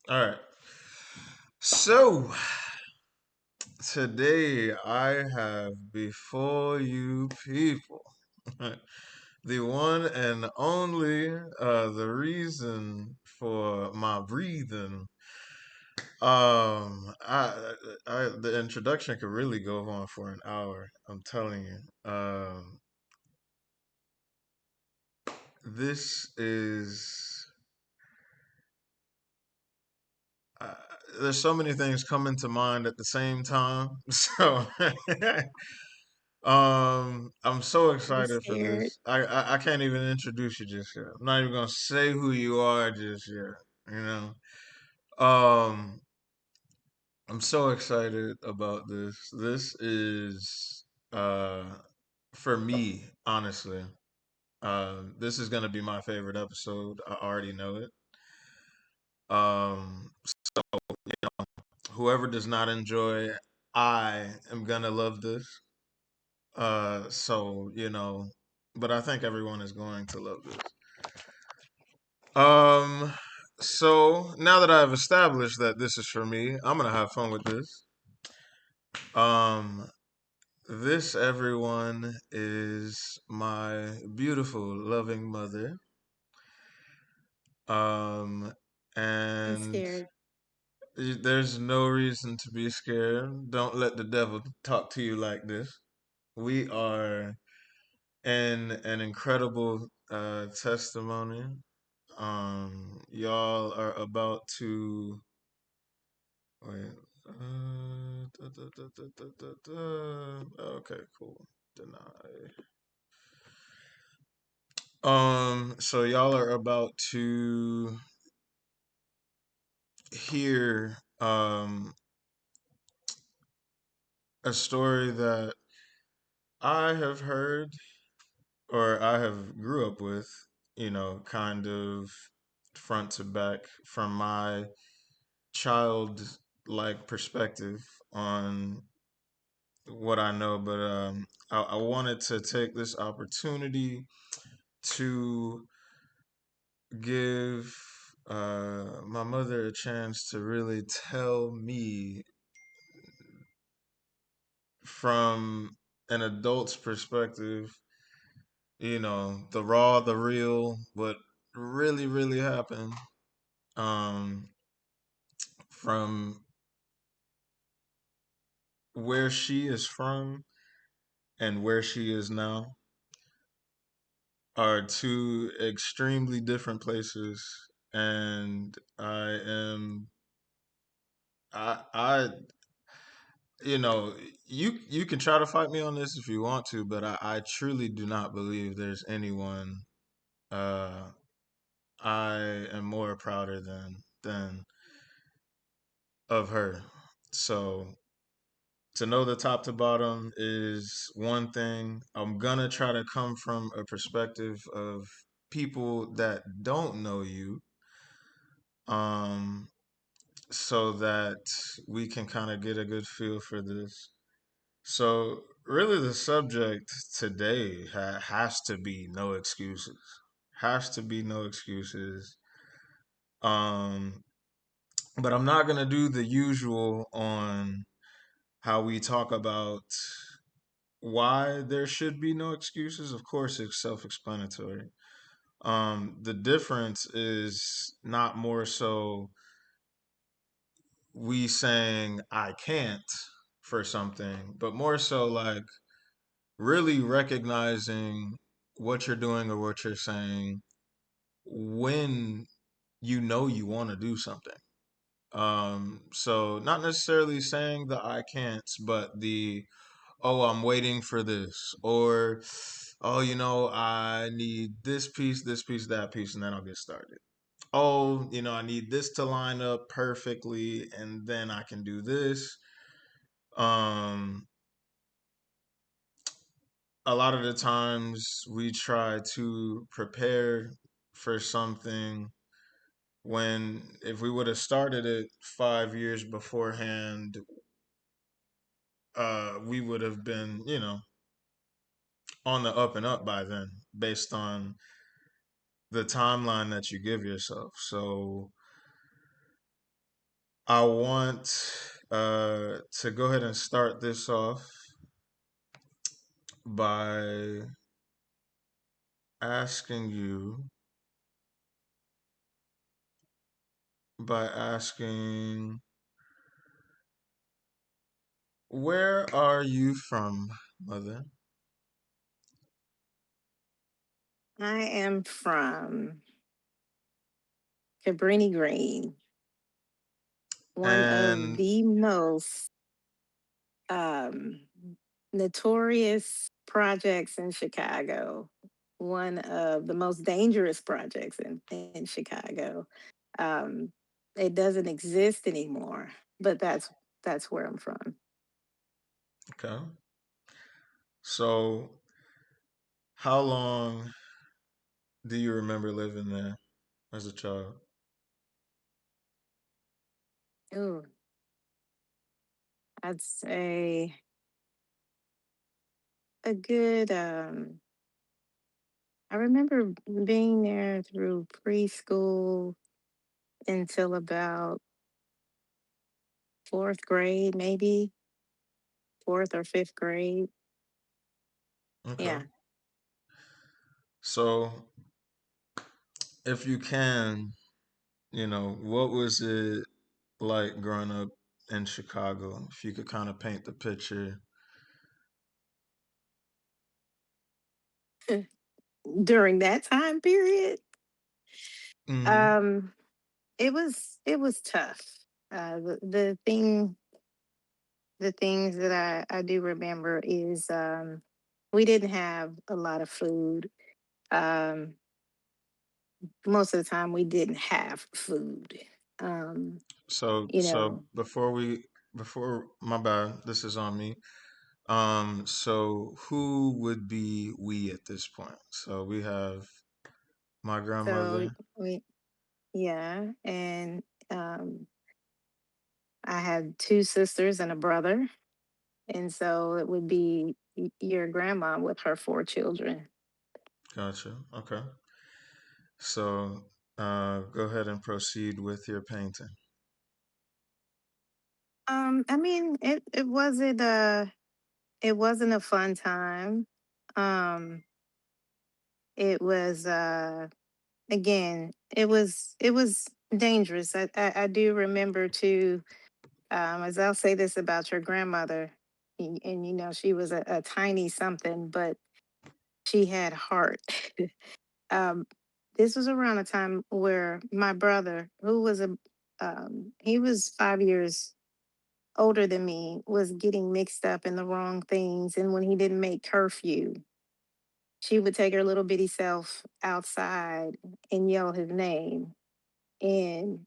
All right. So today I have before you people the one and only the reason for my breathing. The introduction could really go on for an hour. I'm telling you. This is uh, there's so many things coming to mind at the same time. So I'm so I'm excited for scared. this. I can't even introduce you just yet. I'm not even gonna say who you are just yet. You know. I'm so excited about this. This is uh for me, honestly. This is gonna be my favorite episode. I already know it. So whoever does not enjoy, I am gonna love this. But I think everyone is going to love this. Um, so now that I've established that this is for me, I'm gonna have fun with this. Um, this everyone is my beautiful, loving mother. Um, I'm and scared. there's no reason to be scared. Don't let the devil talk to you like this. We are in an incredible testimony. Y'all are about to wait. Okay, cool. Deny. So y'all are about to hear a story that I have heard or I have grew up with, kind of front to back from my child like perspective on what I know, but I wanted to take this opportunity to give my mother a chance to really tell me from an adult's perspective, the raw, the real, what really, really happened um, from where she is from and where she is now are two extremely different places. And I you know, you can try to fight me on this if you want to, but I truly do not believe there's anyone uh I am more prouder than of her. So to know the top to bottom is one thing. I'm gonna try to come from a perspective of people that don't know you, um, so that we can kind of get a good feel for this. So, really, the subject today has to be no excuses. Has to be no excuses. Um, but I'm not gonna do the usual on how we talk about why there should be no excuses. Of course, it's self-explanatory. The difference is not more so we saying I can't for something, but more so like really recognizing what you're doing or what you're saying when you know you want to do something. So not necessarily saying the I can't, but the oh, I'm waiting for this, or oh, I need this piece, that piece, and then I'll get started. Oh, I need this to line up perfectly, and then I can do this. Um, a lot of the times we try to prepare for something when if we would have started it 5 years beforehand, we would have been, on the up and up by then, based on the timeline that you give yourself. So I want to go ahead and start this off by asking you, by asking, where are you from, mother? I am from Cabrini Green, one of And the most um, notorious projects in Chicago, one of the most dangerous projects in Chicago. Um, it doesn't exist anymore, but that's where I'm from. okay, so how long do you remember living there as a child? Ooh, I'd say a good. I remember being there through preschool until about fourth grade, maybe fourth or fifth grade. Okay, Yeah. so if you can, what was it like growing up in Chicago? If you could kind of paint the picture. During that time period, Hmm. um, it was tough. The things that I do remember is we didn't have a lot of food. Um, Most of the time, we didn't have food. Um, So, you know, before my bad, this is on me. So who would be we at this point? So we have my so grandmother. we yeah, and um, I had two sisters and a brother. And so it would be your grandma with her four children. Gotcha. Okay. So, go ahead and proceed with your painting. I mean, it wasn't a fun time. Um, it was again, it was dangerous. I do remember too. As I'll say this about your grandmother, and she was a tiny something, but she had heart. um, this was around a time where my brother, who was he was 5 years older than me, was getting mixed up in the wrong things. And when he didn't make curfew, she would take her little bitty self outside and yell his name. And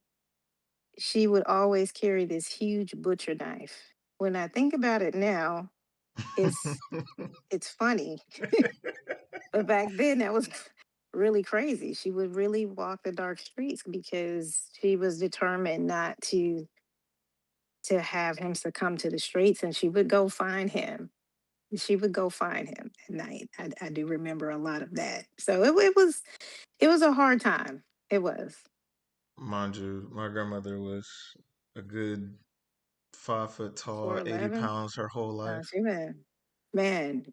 she would always carry this huge butcher knife. When I think about it now, it's it's funny. But back then, that was really crazy. She would really walk the dark streets because she was determined not to have him succumb to the streets, and she would go find him. She would go find him at night. I do remember a lot of that. So it was a hard time. It was Mind you, my grandmother was a good 5 foot tall, 80 4'11". pounds her whole life. She was man,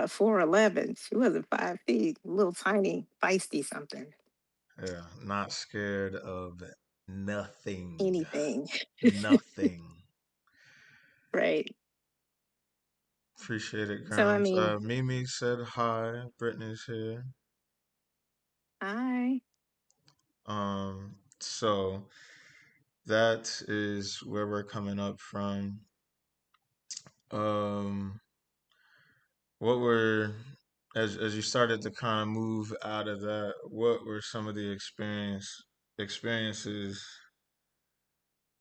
4'11". She wasn't 5 feet. Little tiny, feisty something. Yeah, not scared of nothing. Anything, Nothing. right? Appreciate it, So I Grams. mean, Mimi said hi. Brittany's here. I So that is where we're coming up from. Um, what were as you started to kind of move out of that, what were some of the experiences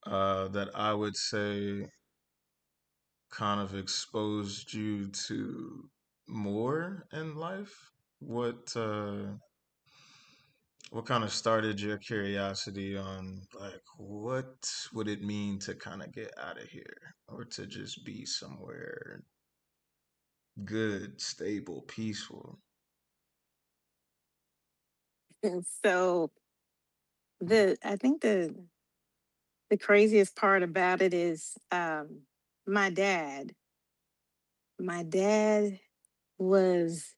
that I would say kind of exposed you to more in life? What kind of started your curiosity on like what would it mean to kind of get out of here or to just be somewhere good, stable, peaceful? so I think the the craziest part about it is my dad. My dad was,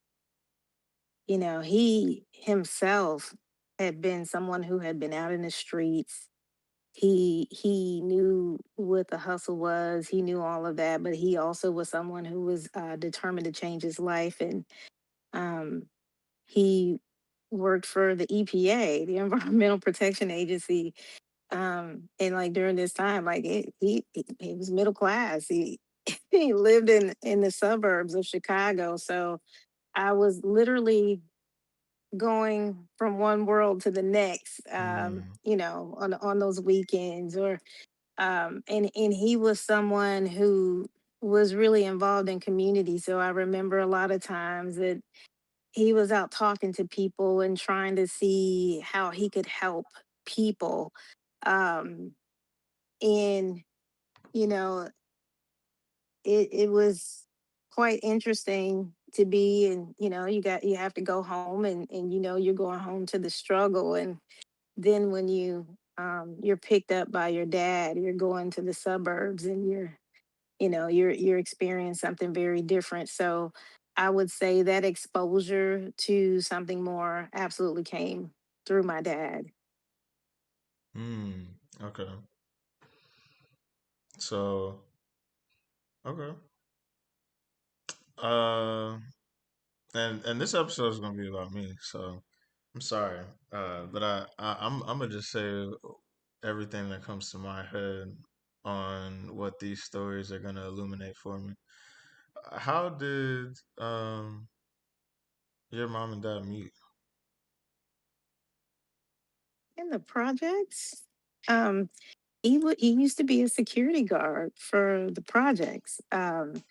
he himself had been someone who had been out in the streets. He knew what the hustle was. He knew all of that, but he also was someone who was determined to change his life. And um, he worked for the EPA, the Environmental Protection Agency. And like during this time, like he was middle class. He he lived in the suburbs of Chicago. So I was literally going from one world to the next, Mm, on those weekends. Or and he was someone who was really involved in community. So I remember a lot of times that he was out talking to people and trying to see how he could help people. Um, and you know, it was quite interesting to be, and you have to go home, and you're going home to the struggle. And then when you're picked up by your dad, you're going to the suburbs, and you're experiencing something very different. So I would say that exposure to something more absolutely came through my dad. mm, okay. So, okay. Uh, and this episode is gonna be about me, so I'm sorry. But I'm gonna just say everything that comes to my head on what these stories are gonna illuminate for me. How did your mom and dad meet? In the projects, um, he used to be a security guard for the projects, and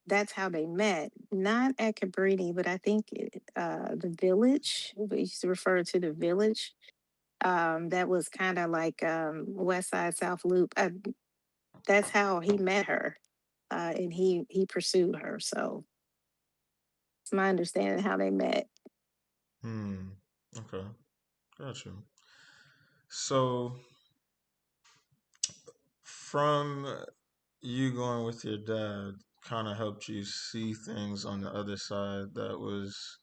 that's how they met. Not at Cabrini, but I think the village. We used to refer to the village. That was kind of like West Side South Loop. That's how he met her, and he pursued her. So it's my understanding how they met. Hmm. Okay. Gotcha. So from you going with your dad, kind of helped you see things on the other side that was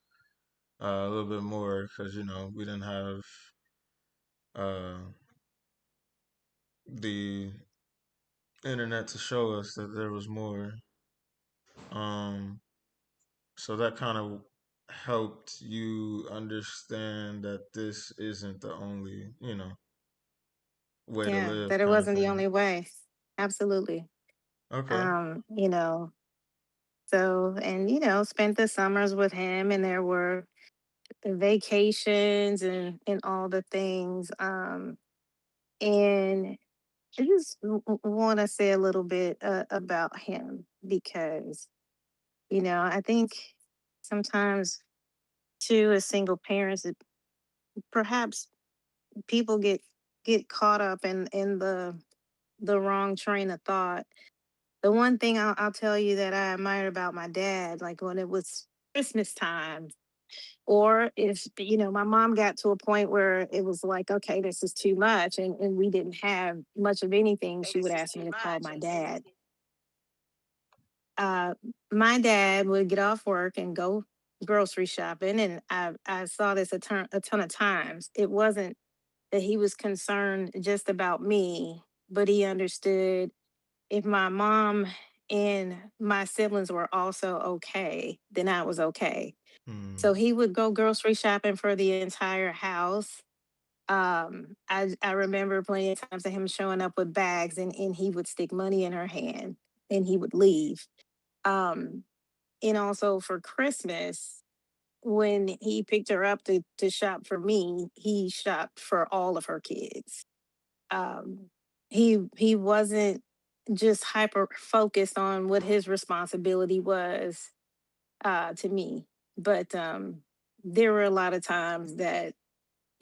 a little bit more because we didn't have uh, the internet to show us that there was more. Um, so that kind of helped you understand that this isn't the only, way to Yeah, live, that it kind of wasn't the thing. only way. Absolutely. Okay. Um, you know, so and spent the summers with him, and there were vacations and all the things. And I just want to say a little bit about him because I think sometimes too, as single parents, perhaps people get caught up in the wrong train of thought. The one thing I'll tell you that I admired about my dad, like when it was Christmas time, or if my mom got to a point where it was like, okay, this is too much, and we didn't have much of anything, she would ask me to call my dad. uh, my dad would get off work and go grocery shopping, and I saw this a ton of times. It wasn't that he was concerned just about me, but he understood if my mom and my siblings were also okay, then I was okay. Hmm. So he would go grocery shopping for the entire house. I remember plenty of times of him showing up with bags, and he would stick money in her hand and he would leave. Um, and also for Christmas, when he picked her up to shop for me, he shopped for all of her kids. Um, he wasn't just hyper focused on what his responsibility was to me, but there were a lot of times that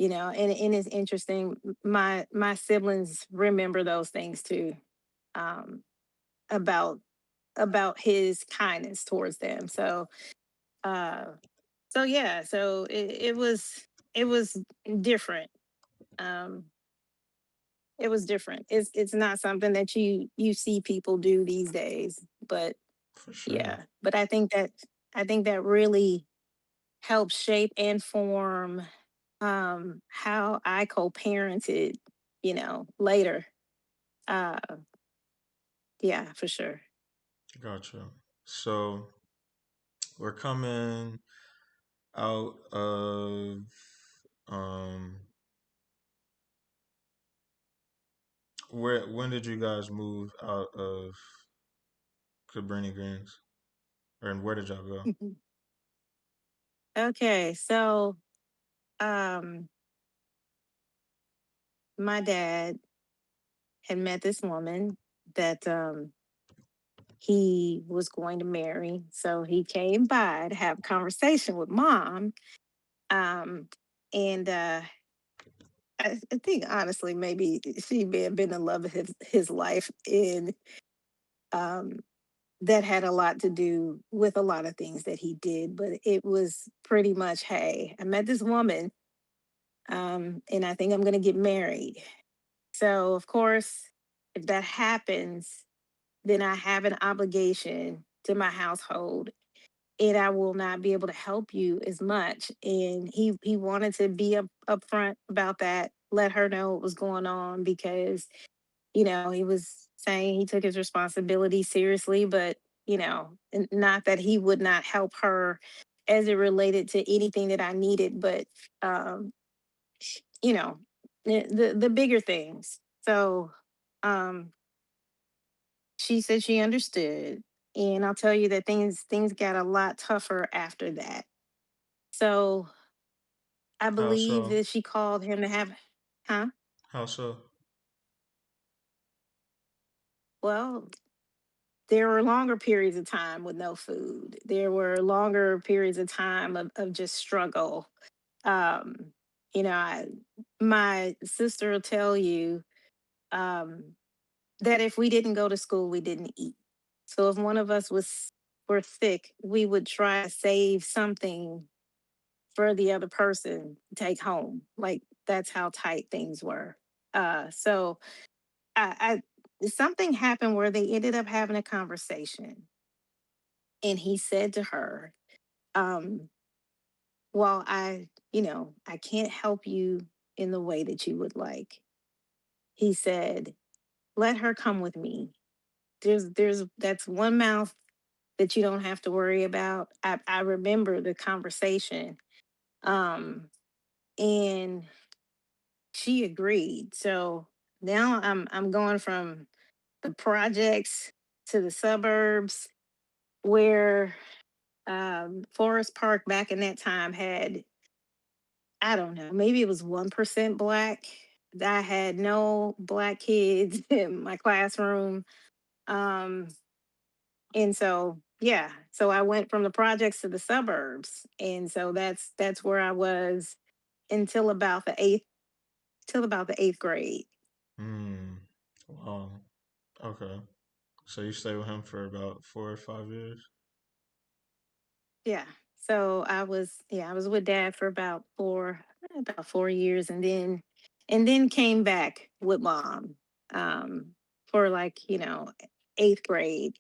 and it's interesting. My siblings remember those things too, um, about his kindness towards them. Uh, so yeah, so it was different. Um, It was different. It's not something that you see people do these days. But For sure. yeah, but I think that really helped shape and form how I co-parented, later. Uh yeah, for sure. Gotcha. So we're coming out of um where when did you guys move out of Cabrini Greens? Or and where did y'all go? Okay, so um my dad had met this woman that he was going to marry. So he came by to have a conversation with mom. Um, and I think honestly, maybe she may have been the love of his life. And um, that had a lot to do with a lot of things that he did. But it was pretty much, hey, I met this woman, and I think I'm going to get married. So, of course, if that happens, then I have an obligation to my household and I will not be able to help you as much. And he wanted to be upfront about that, let her know what was going on because, he was saying he took his responsibility seriously, but, not that he would not help her as it related to anything that I needed, but um, you know, the bigger things. So um she said she understood. And I'll tell you that things got a lot tougher after that. So I How believe so? that she called him to have, huh? How so? Well, there were longer periods of time with no food. There were longer periods of time of just struggle. Um, I, my sister will tell you um, that if we didn't go to school, we didn't eat. So if one of us were sick, we would try to save something for the other person to take home. Like that's how tight things were. So something happened where they ended up having a conversation, and he said to her, um, "Well, I can't help you in the way that you would like." He said, "Let her come with me. There's that's one mouth that you don't have to worry about." I remember the conversation. Um, and she agreed. So now I'm going from the projects to the suburbs where Forest Park back in that time had, I don't know, maybe it was 1% black. I had no black kids in my classroom. Um, and so yeah, so I went from the projects to the suburbs. And so that's where I was until about the eighth grade. Hmm. Wow. Okay. So you stayed with him for about 4 or 5 years? Yeah. So I was with dad for about 4 years, and then came back with mom um for like, eighth grade.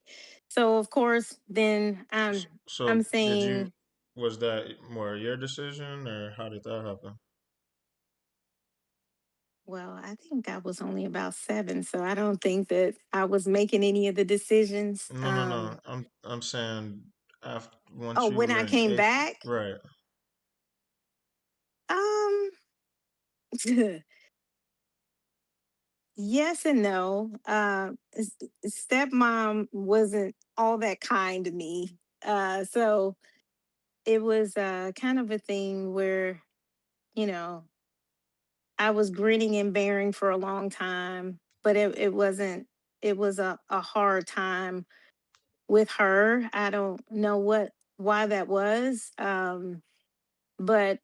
So of course then I'm So did you, saying, was that more your decision or how did that happen? well, I think I was only about 7, so I don't think that I was making any of the decisions. No, no, no. I'm saying after Oh, once you when were I in came eighth, back, right? um yes and no. Stepmom wasn't all that kind to me. So it was kind of a thing where, you know, I was grinning and bearing for a long time, but it wasn't, it was a hard time with her. I don't know why that was. But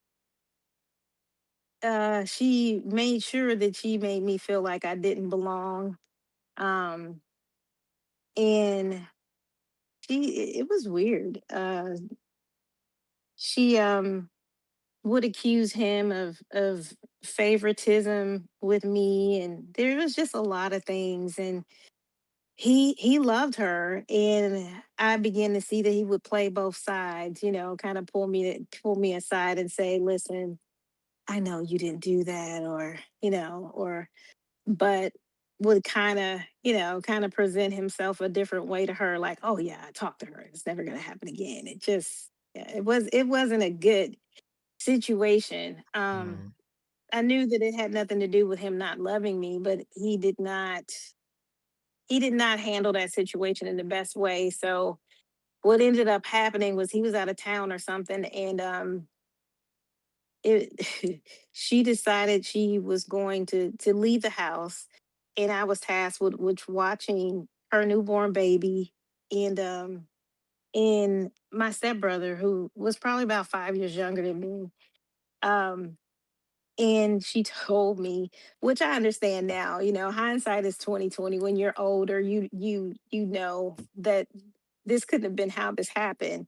she made sure that she made me feel like I didn't belong. Um, and it was weird. She would accuse him of favoritism with me, and there was just a lot of things. And he loved her, and I began to see that he would play both sides, kind of pull me aside and say, "Listen, I know you didn't do that," or but would kind of present himself a different way to her, like, "Oh yeah, I talked to her. It's never going to happen again." It just, yeah, it wasn't a good situation. Mm, I knew that it had nothing to do with him not loving me, but he did not handle that situation in the best way. So what ended up happening was he was out of town or something, and it she decided she was going to leave the house, and I was tasked with watching her newborn baby, and my stepbrother, who was probably about 5 years younger than me. um and she told me, which I understand now, hindsight is 2020. When you're older, you know that this couldn't have been how this happened.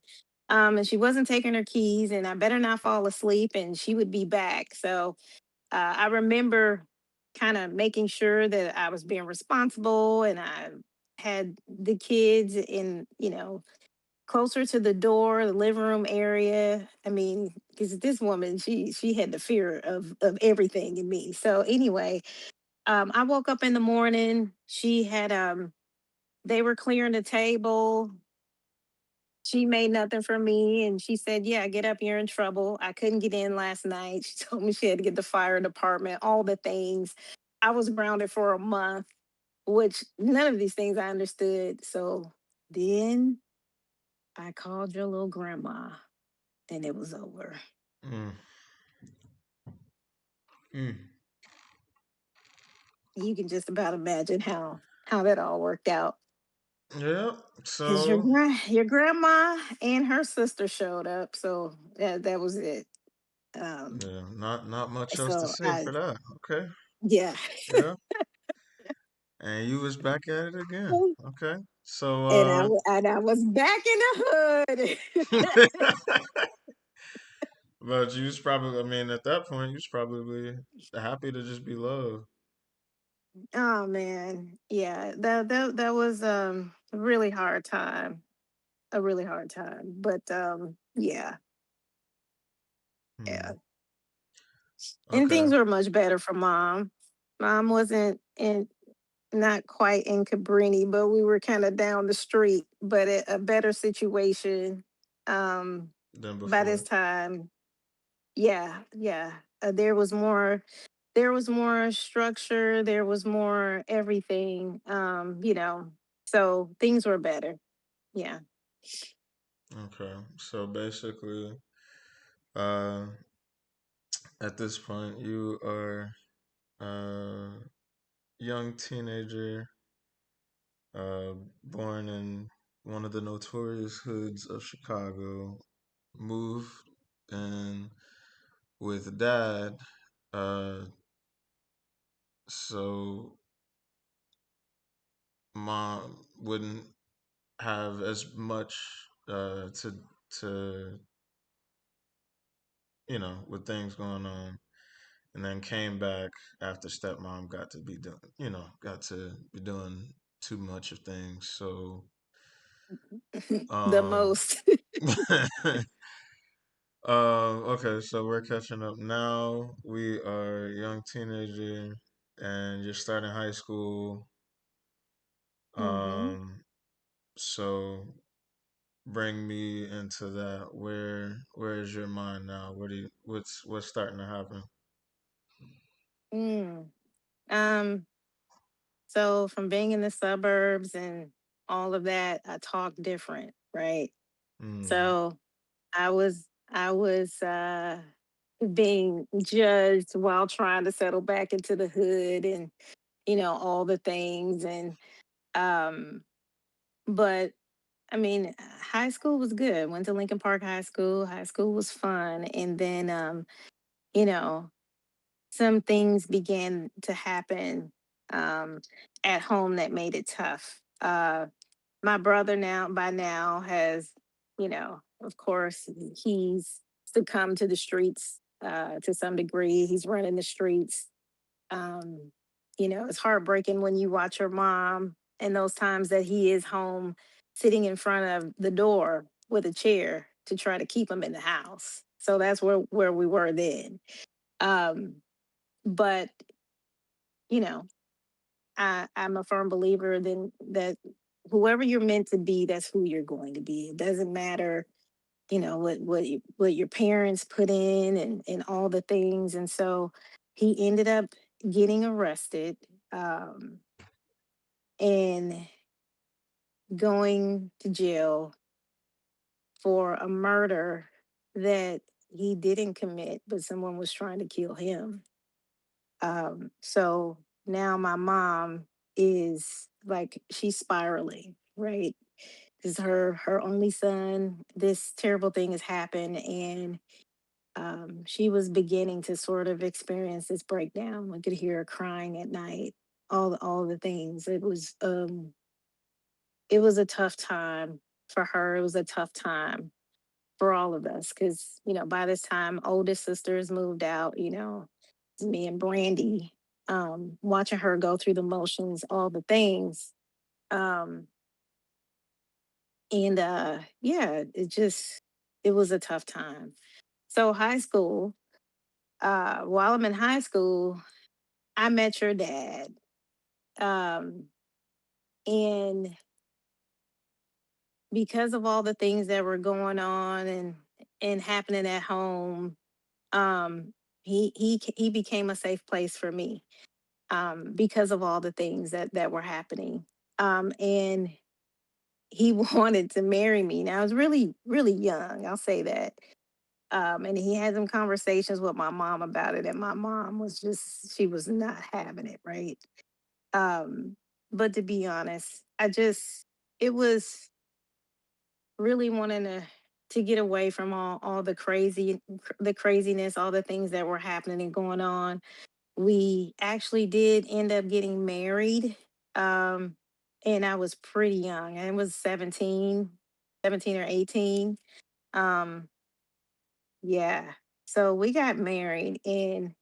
And she wasn't taking her keys, and I better not fall asleep, and she would be back. So I remember kind of making sure that I was being responsible, and I had the kids in, closer to the door, the living room area. I mean, because this woman, she had the fear of everything in me. So anyway, I woke up in the morning. She had they were clearing the table. She made nothing for me, and she said, "Yeah, get up. You're in trouble. I couldn't get in last night." She told me she had to get the fire department, all the things. I was grounded for a month, which none of these things I understood. So then I called your little grandma, and it was over. mm, mm. You can just about imagine how that all worked out. Yeah. Because So your grandma and her sister showed up, so that was it. Um, yeah, not much else to so say I for that. Okay. Yeah, Yeah. And you was back at it again. Okay. So and I was back in the hood. but you was probably, I mean, at that point you was probably happy to just be loved. Oh man, yeah, that was a really hard time, a really hard time. But yeah, yeah, Hmm. and Okay. things were much better for mom. Mom wasn't in not quite in Cabrini, but we were kind of down the street, but a better situation. Um, Than by this before. time, yeah, yeah, there was more structure, there was more everything. So things were better. Yeah. Okay. So basically, uh, at this point, you are a young teenager, uh, born in one of the notorious hoods of Chicago, moved in with dad. Uh, so mom wouldn't have as much to with things going on, and then came back after stepmom got to be doing too much of things. So The um most. okay, so we're catching up now. We are a young teenager, and you're starting high school. Hmm. Um, so bring me into that. Where is your mind now? What's starting to happen? Mm. Um, so from being in the suburbs and all of that, I talk different, right? Mm, So I was being judged while trying to settle back into the hood, and all the things. And um but I mean, high school was good. Went to Lincoln Park High School. High school was fun. And then you know some things began to happen um at home that made it tough. My brother now by now has, of course, he's succumbed to the streets. to some degree. He's running the streets. Um, it's heartbreaking when you watch your mom and those times that he is home sitting in front of the door with a chair to try to keep him in the house. So that's where we were then. Um, but you know, I'm a firm believer then that whoever you're meant to be, that's who you're going to be. It doesn't matter, what your parents put in and all the things. And so he ended up getting arrested, um, and going to jail for a murder that he didn't commit, but someone was trying to kill him. So now my mom is like she's spiraling, right? This is her only son. This terrible thing has happened, and she was beginning to sort of experience this breakdown. I could hear her crying at night. All the things. It was a tough time for her. It was a tough time for all of us because by this time, oldest sisters moved out. It's me and Brandy, watching her go through the motions, all the things. Um, and yeah, it was a tough time. So high school, while I'm in high school, I met your dad. Um, and because of all the things that were going on and happening at home, um, he became a safe place for me, because of all the things that were happening. And he wanted to marry me. Now I was really, really young. I'll say that. And he had some conversations with my mom about it, and my mom she was not having it, right? Um, but to be honest, it was really wanting to get away from all the craziness, all the things that were happening and going on. We actually did end up getting married. Um, and I was pretty young. I was 17 or 18. Um, yeah. So we got married and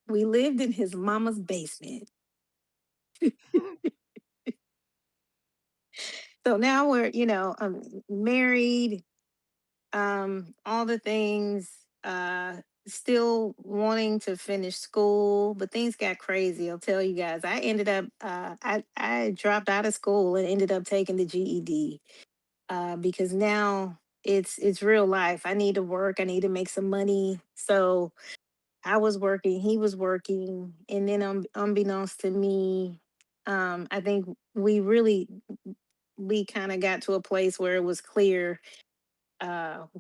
we lived in his mama's basement. So now we're, married, all the things, still wanting to finish school, but things got crazy. I'll tell you guys. I ended up, I dropped out of school and ended up taking the GED, because now it's real life. I need to work. I need to make some money. So I was working, he was working, and then unbeknownst to me, I think we kind of got to a place where it was clear,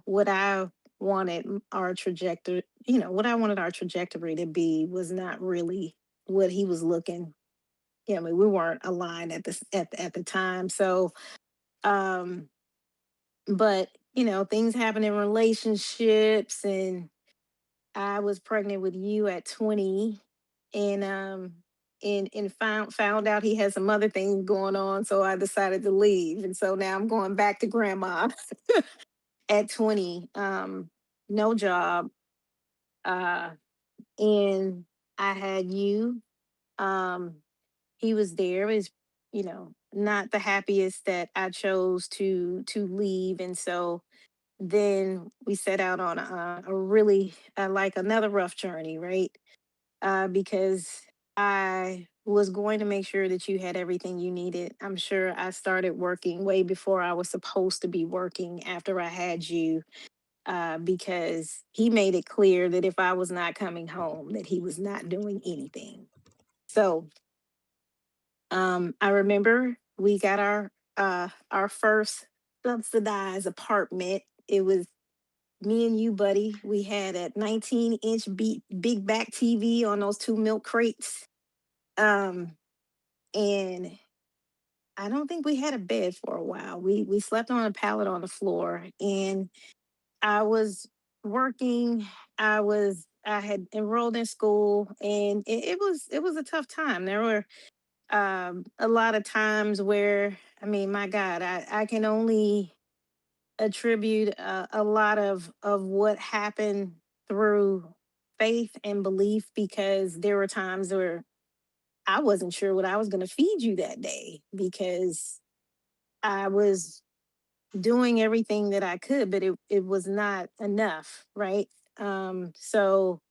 what I wanted our trajectory, what I wanted our trajectory to be was not really what he was looking. Yeah, I mean, we weren't aligned at the time. So, um, but things happen in relationships, and I was pregnant with you at 20, and found out he had some other things going on, so I decided to leave, and so now I'm going back to grandma at 20. No job, uh, and I had you. Um, he was there. It was, not the happiest that I chose to leave, and so then we set out on a really, like another rough journey, right? Because I was going to make sure that you had everything you needed. I'm sure I started working way before I was supposed to be working after I had you, because he made it clear that if I was not coming home, that he was not doing anything. So, I remember we got our first subsidized apartment. It was me and you, buddy. We had a 19-inch big back TV on those two milk crates. Um, and I don't think we had a bed for a while. We slept on a pallet on the floor, and I was working. I had enrolled in school, and it was a tough time. There were, a lot of times where, I mean, my God, I can only attribute a lot of what happened through. faith and belief because there were times where I wasn't sure what I was going to feed you that day because I was doing everything that I could, but it was not enough, right? So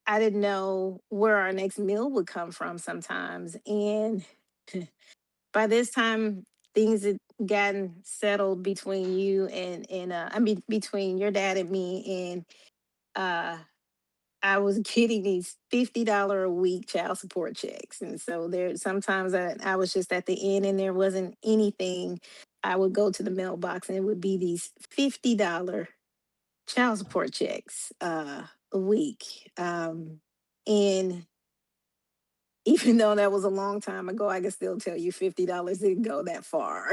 I didn't know where our next meal would come from sometimes. And by this time, things had gotten settled between you and I mean between your dad and me, and uh I was getting these $50 a week child support checks. And so there sometimes I was just at the end and there wasn't anything. I would go to the mailbox and it would be these $50 child support checks a week. And even though that was a long time ago, I can still tell you $50 didn't go that far.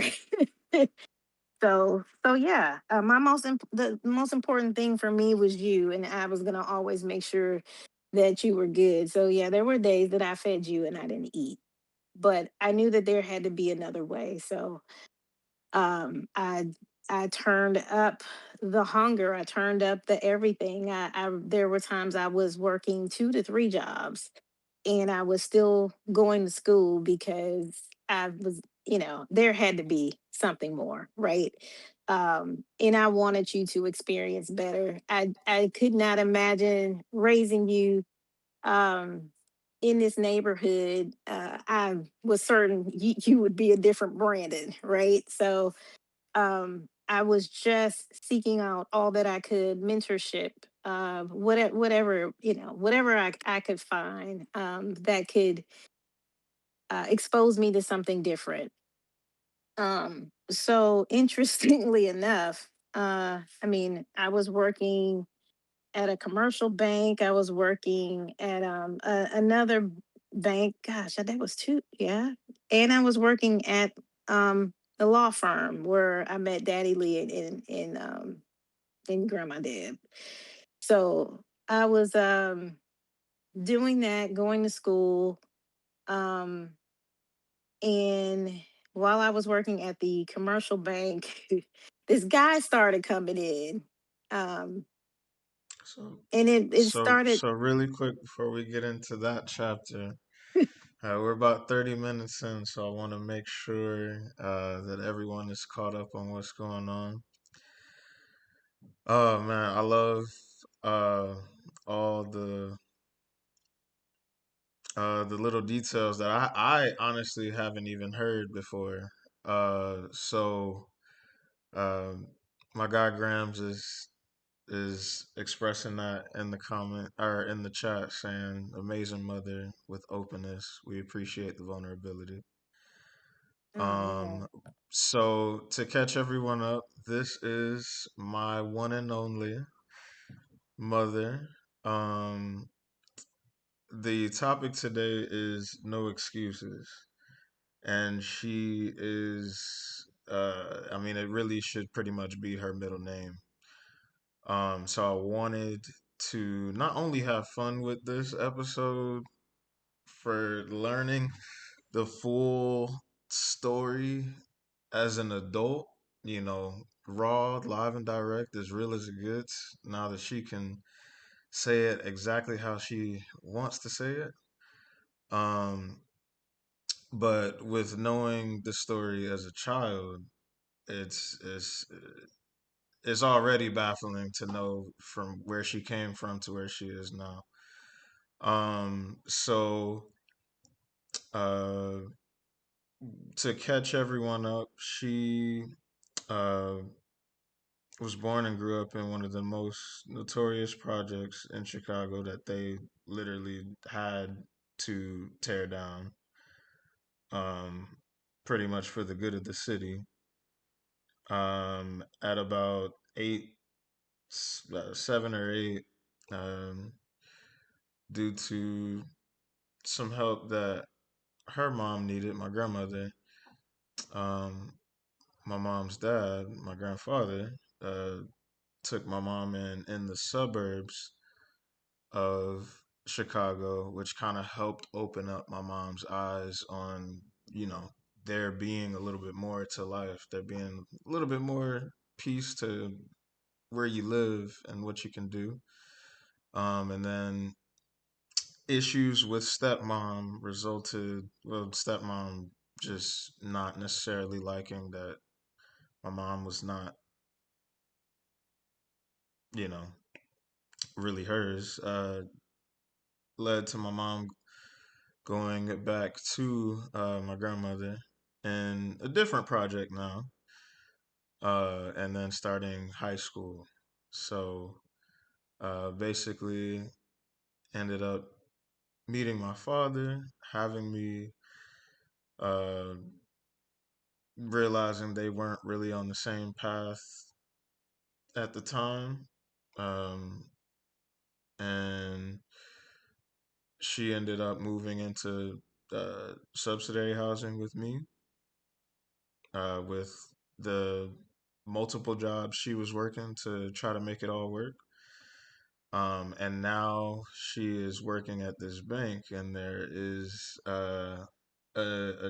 So yeah, the most important thing for me was you, and I was gonna always make sure that you were good. So yeah, there were days that I fed you and I didn't eat, but I knew that there had to be another way. So um, I I turned up the hunger. I turned up the everything. I there were times I was working 2 to 3 jobs and I was still going to school because I was, there had to be something more, right? And I wanted you to experience better. I could not imagine raising you um, in this neighborhood. I was certain you would be a different Brandon, right? So I was just seeking out all that I could, mentorship, whatever, whatever I could find that could expose me to something different. So interestingly enough, I mean, I was working at a commercial bank. I was working at another bank. Gosh, that was two, yeah. And I was working at a law firm where I met Daddy Lee and Grandma Deb. So I was doing that, going to school, um, and while I was working at the commercial bank, this guy started coming in, um, So, and it started. so really quick before we get into that chapter, we're about 30 minutes in, so I want to make sure that everyone is caught up on what's going on. Oh man, I love uh, all the little details that I honestly haven't even heard before. So um, my guy Grams is expressing that in the comment or in the chat, saying amazing mother with openness. We appreciate the vulnerability. Oh yeah. Um, so to catch everyone up, this is my one and only mother. Um, the topic today is no excuses, and she is. I mean, it really should pretty much be her middle name. So I wanted to not only have fun with this episode for learning the full story as an adult, raw, live and direct, as real as it gets, now that she can say it exactly how she wants to say it. Um, but with knowing the story as a child, it's it's it's already baffling to know from where she came from to where she is now. So uh, to catch everyone up, she uh, was born and grew up in one of the most notorious projects in Chicago that they literally had to tear down, um, pretty much for the good of the city. At about 7 or 8, um, due to some help that her mom needed, my grandmother, um, my mom's dad, my grandfather, took my mom in the suburbs of Chicago, which kind of helped open up my mom's eyes on, you know, there being a little bit more to life, there being a little bit more peace to where you live and what you can do. And then issues with stepmom resulted, well, stepmom just not necessarily liking that my mom was not, you know, really hers, led to my mom going back to my grandmother in a different project now, and then starting high school. So basically, ended up meeting my father, having me uh, realizing they weren't really on the same path at the time. Um, and she ended up moving into subsidiary housing with me, with the multiple jobs she was working to try to make it all work. And now she is working at this bank, and there is a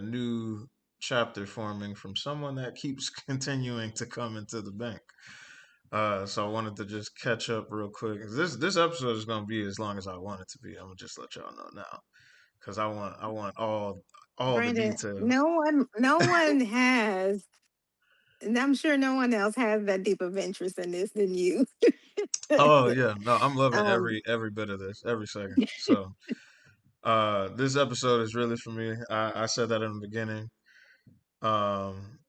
new chapter forming from someone that keeps continuing to come into the bank. So I wanted to just catch up real quick. This episode is gonna be as long as I want it to be. I'm gonna just let y'all know now, because I want all the Brandon, details. no one has, and I'm sure no one else has that deep of interest in this than you. Oh yeah, no, I'm loving um, every bit of this, every second. So this episode is really for me. I said that in the beginning. Um,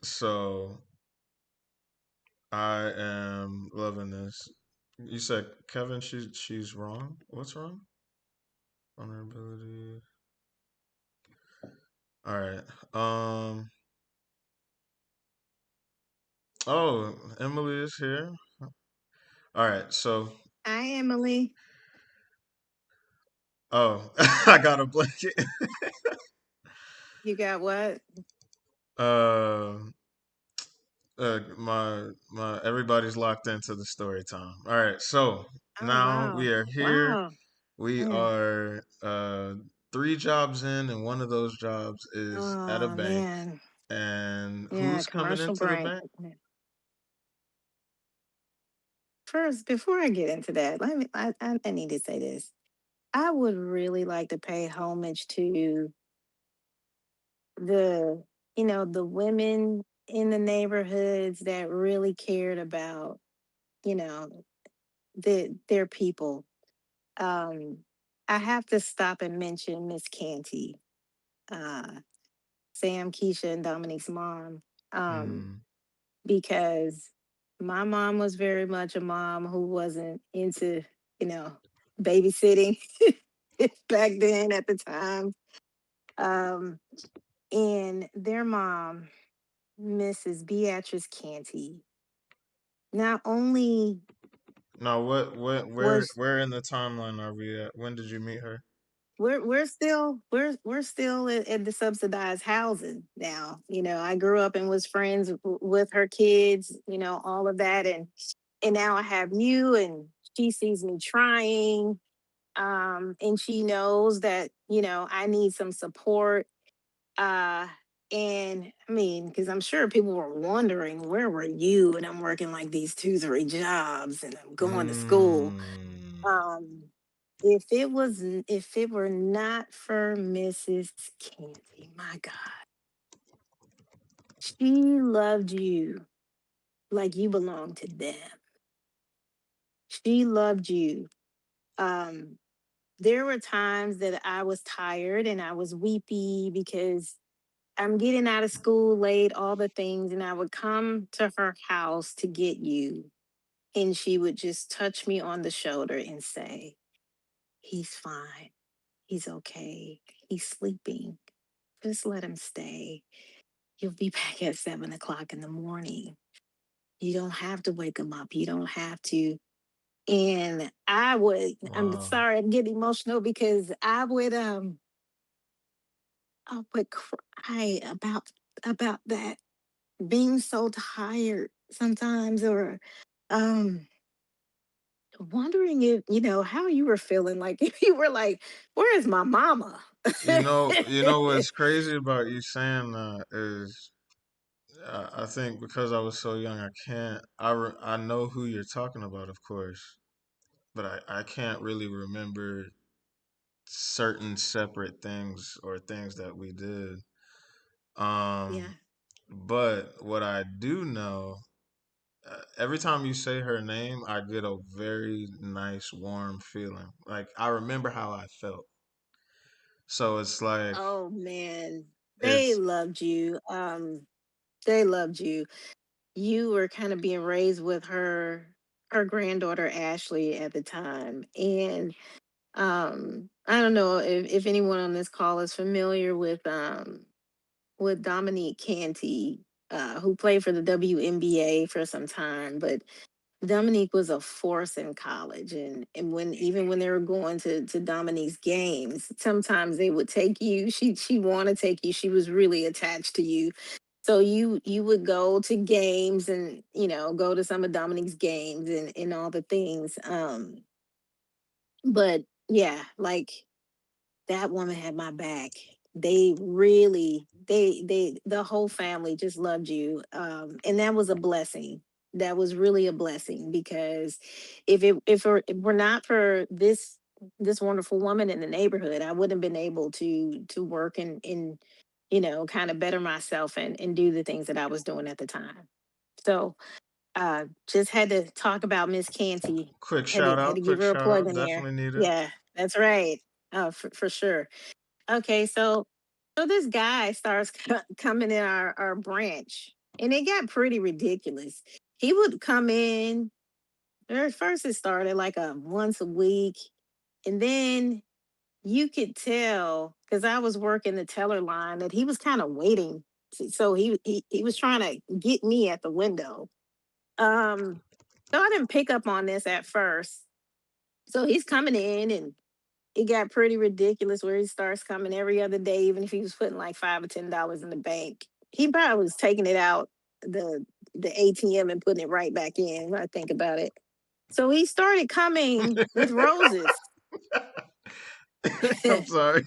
so I am loving this. You said Kevin, she's wrong. What's wrong? Vulnerability. All right. Oh, Emily is here. All right. So, Hi, Emily. oh, I got a blanket. You got what? uh, my everybody's locked into the story time. All right. So Oh, now wow. we are here. Wow. We Man. are three jobs in, and one of those jobs is at a Oh, bank. man. And Yeah, who's coming commercial into the brain. bank? First, before I get into that, I need to say this. I would really like to pay homage to the, the women in the neighborhoods that really cared about, you know, their people. Um, I have to stop and mention Miss Canty, uh, Sam, Keisha, and Dominique's mom, um, Mm, because my mom was very much a mom who wasn't into, you know, babysitting back then at the time. Um, and their mom, Mrs. Beatrice Canty, not only now, what, was where in the timeline are we at? When did you meet her? we're still at the subsidized housing now. I grew up and was friends with her kids, all of that, and now I have you, and she sees me trying, and she knows that I need some support. uh and I mean, because I'm sure people were wondering, where were you? And I'm working like these 2 3 jobs, and I'm going to school. Mm, um if it were not for Mrs. Canty, my God, she loved you like you belonged to them. She loved you. um there were times that I was tired and I was weepy because I'm getting out of school late, all the things, and I would come to her house to get you. And she would just touch me on the shoulder and say, "He's fine. He's okay. He's sleeping. Just let him stay. He'll be back at 7 o'clock in the morning. You don't have to wake him up. You don't have to." And I'm wow. sorry, I'm getting emotional because I would cry about that, being so tired sometimes, or um wondering if how you were feeling, like if you were like, where is my mama? You know what's crazy about you saying that is, I think because I was so young, I can't. I know who you're talking about, of course, but I can't really remember certain separate things or things that we did. Yeah. Um, but what I do know, every time you say her name, I get a very nice, warm feeling. Like I remember how I felt. So it's like Oh man, they it's loved you. They loved you. You were kind of being raised with her granddaughter Ashley at the time, and I don't know if anyone on this call is familiar with Dominique Canty, who played for the WNBA for some time, but Dominique was a force in college, and when even when they were going to Dominique's games, sometimes they would take you. She wanted to take you. She was really attached to you, so you would go to games and go to some of Dominique's games and all the things. But yeah, like that woman had my back. They really, the whole family just loved you. And that was a blessing. That was really a blessing because if we're not for this wonderful woman in the neighborhood, I wouldn't have been able to work and kind of better myself and do the things that I was doing at the time. So just had to talk about Miss Canty. Had to give quick her a shout plug out, in there. definitely needed. Yeah, that's right. For sure. Okay, so this guy starts coming in our branch, and it got pretty ridiculous. He would come in. At first, it started like a once a week, and then you could tell because I was working the teller line that he was kind of waiting. So he was trying to get me at the window. So I didn't pick up on this at first. So he's coming in and it got pretty ridiculous where he starts coming every other day, even if he was putting like $5 or $10 in the bank. He probably was taking it out the the ATM and putting it right back in when I think about it. So he started coming with roses. I'm And sorry.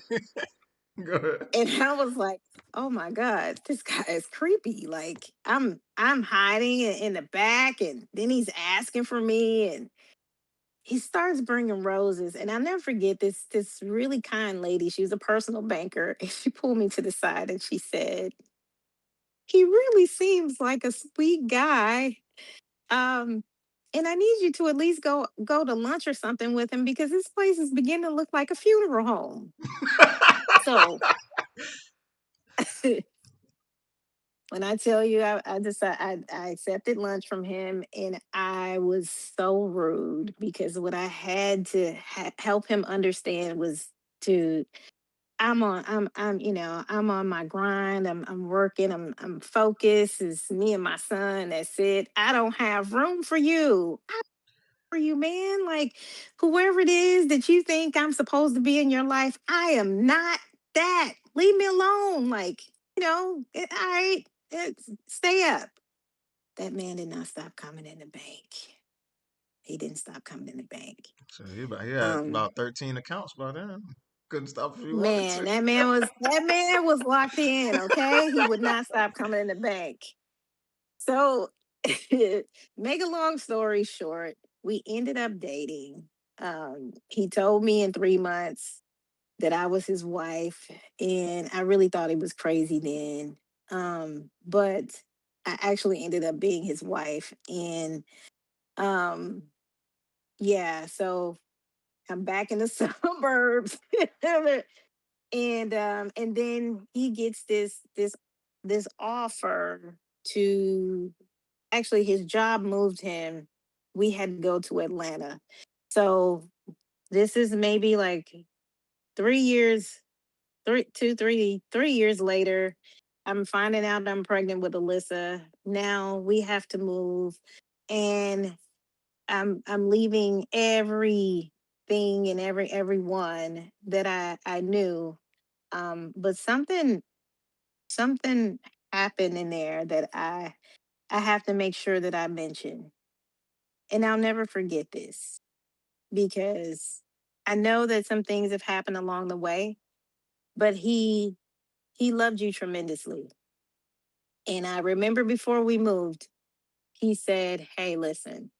Go ahead. I was like, oh my God, this guy is creepy. Like I'm hiding in the back and then he's asking for me and he starts bringing roses, and I'll never forget this really kind lady. She was a personal banker, and she pulled me to the side and she said, "He really seems like a sweet guy. Um, and I need you to at least go to lunch or something with him because this place is beginning to look like a funeral home." So when I tell you, I accepted lunch from him, and I was so rude because what I had to help him understand was to I'm on my grind. I'm working. I'm focused. It's me and my son. That's it. I don't have room for you. For you, man. Like whoever it is that you think I'm supposed to be in your life, I am not that. Leave me alone. Like, all right, stay up. That man did not stop coming in the bank. He didn't stop coming in the bank. So he had Um, about 13 accounts by then. Couldn't stop if he wanted Man, to. that man was locked in, okay? He would not stop coming in the bank. So, make a long story short, we ended up dating. He told me in 3 months that I was his wife, and I really thought he was crazy then. But I actually ended up being his wife, and um, yeah, so I'm back in the suburbs. And then he gets this offer to actually his job moved him. We had to go to Atlanta. So this is maybe like 3 years, 3 years later. I'm finding out I'm pregnant with Alyssa. Now we have to move, and I'm leaving everything and everyone that I knew. But something happened in there that I have to make sure that I mention. And I'll never forget this because I know that some things have happened along the way, but he loved you tremendously. And I remember before we moved, he said, "Hey, listen,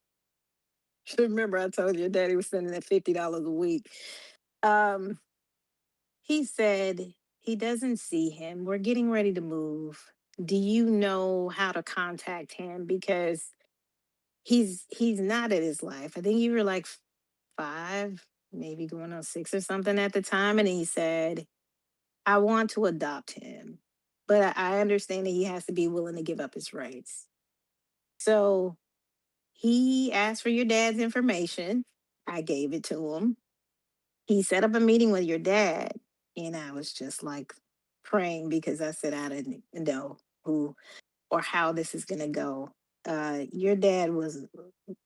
Remember, I told you your daddy was sending that $50 a week. Um, he said he doesn't see him. We're getting ready to move. Do you know how to contact him? Because he's not at his life. I think you were like five, maybe going on six or something at the time. And he said, I want to adopt him, but I understand that he has to be willing to give up his rights. So he asked for your dad's information. I gave it to him. He set up a meeting with your dad. And I was just like praying because I said I didn't know who or how this is going to go. Your dad was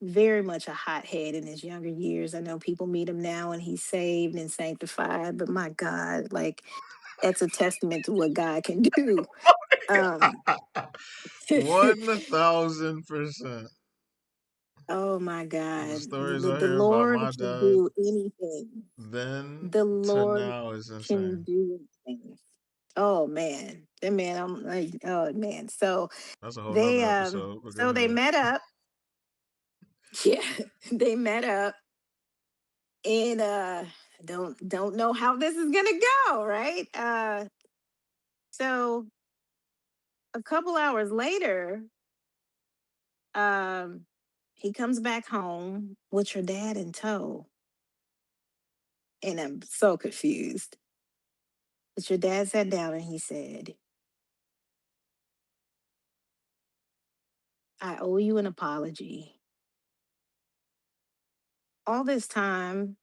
very much a hothead in his younger years. I know people meet him now and he's saved and sanctified, but my God, like that's a testament to what God can do. Um, 1000%. oh my The God, stories I the hear about Lord my can dad do anything. then The to Lord now is can insane. do anything. Oh man, that man, I'm like, oh man. So That's a whole they, nother episode, but go so they ahead. met up. Yeah, they met up and don't know how this is gonna go, right? So a couple hours later, um, he comes back home with your dad in tow, and I'm so confused. But your dad sat down and he said, "I owe you an apology. All this time,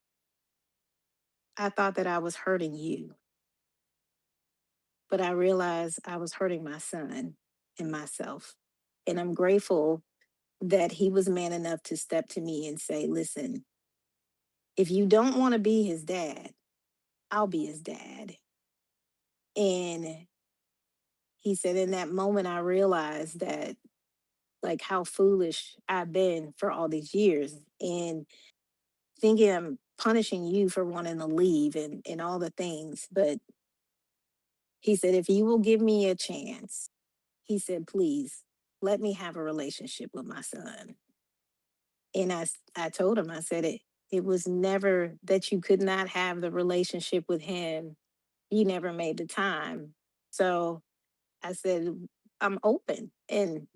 I thought that I was hurting you, but I realized I was hurting my son and myself. And I'm grateful that he was man enough to step to me and say, listen, if you don't want to be his dad, I'll be his dad." And he said, in that moment, I realized that, like, how foolish I've been for all these years and thinking I'm punishing you for wanting to leave and all the things. But he said, if you will give me a chance, he said, please let me have a relationship with my son. And I told him, I said, it was never that you could not have the relationship with him. You never made the time. So I said, I'm open and,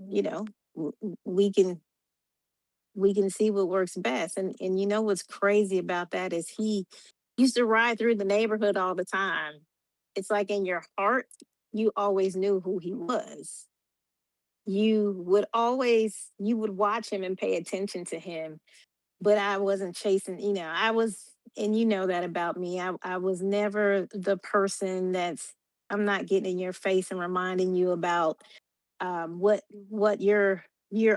we can we can see what works best. And you know what's crazy about that is he used to ride through the neighborhood all the time. It's like in your heart, you always knew who he was. You would watch him and pay attention to him, but I wasn't chasing, I was, and you know that about me. I was never the person that's, I'm not getting in your face and reminding you about what you're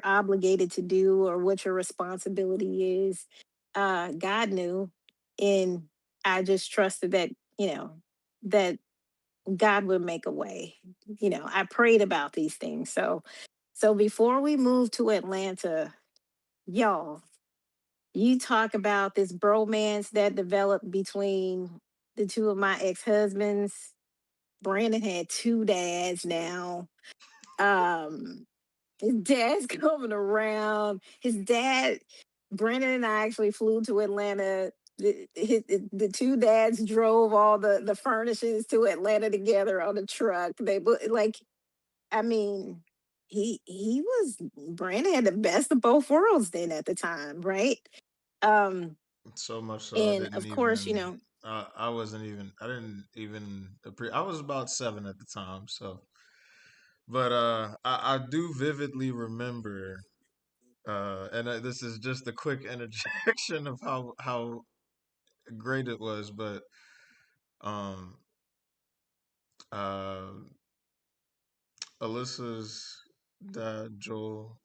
obligated to do or what your responsibility is. God knew, and I just trusted that, that God would make a way. I prayed about these things. So before we moved to Atlanta, y'all, you talk about this bromance that developed between the two of my ex-husbands. Brandon had two dads now. Um, his dad's coming around. His dad, Brandon and I actually flew to Atlanta. The two dads drove all the furnishings to Atlanta together on a truck. Like, I mean, he was Brandon had the best of both worlds then at the time, right? Um, So much so I and didn't of course, even I wasn't even I didn't even I was about 7 at the time, so but I do vividly remember and this is just a quick interjection of how great it was, but um uh Alyssa's dad, Joel,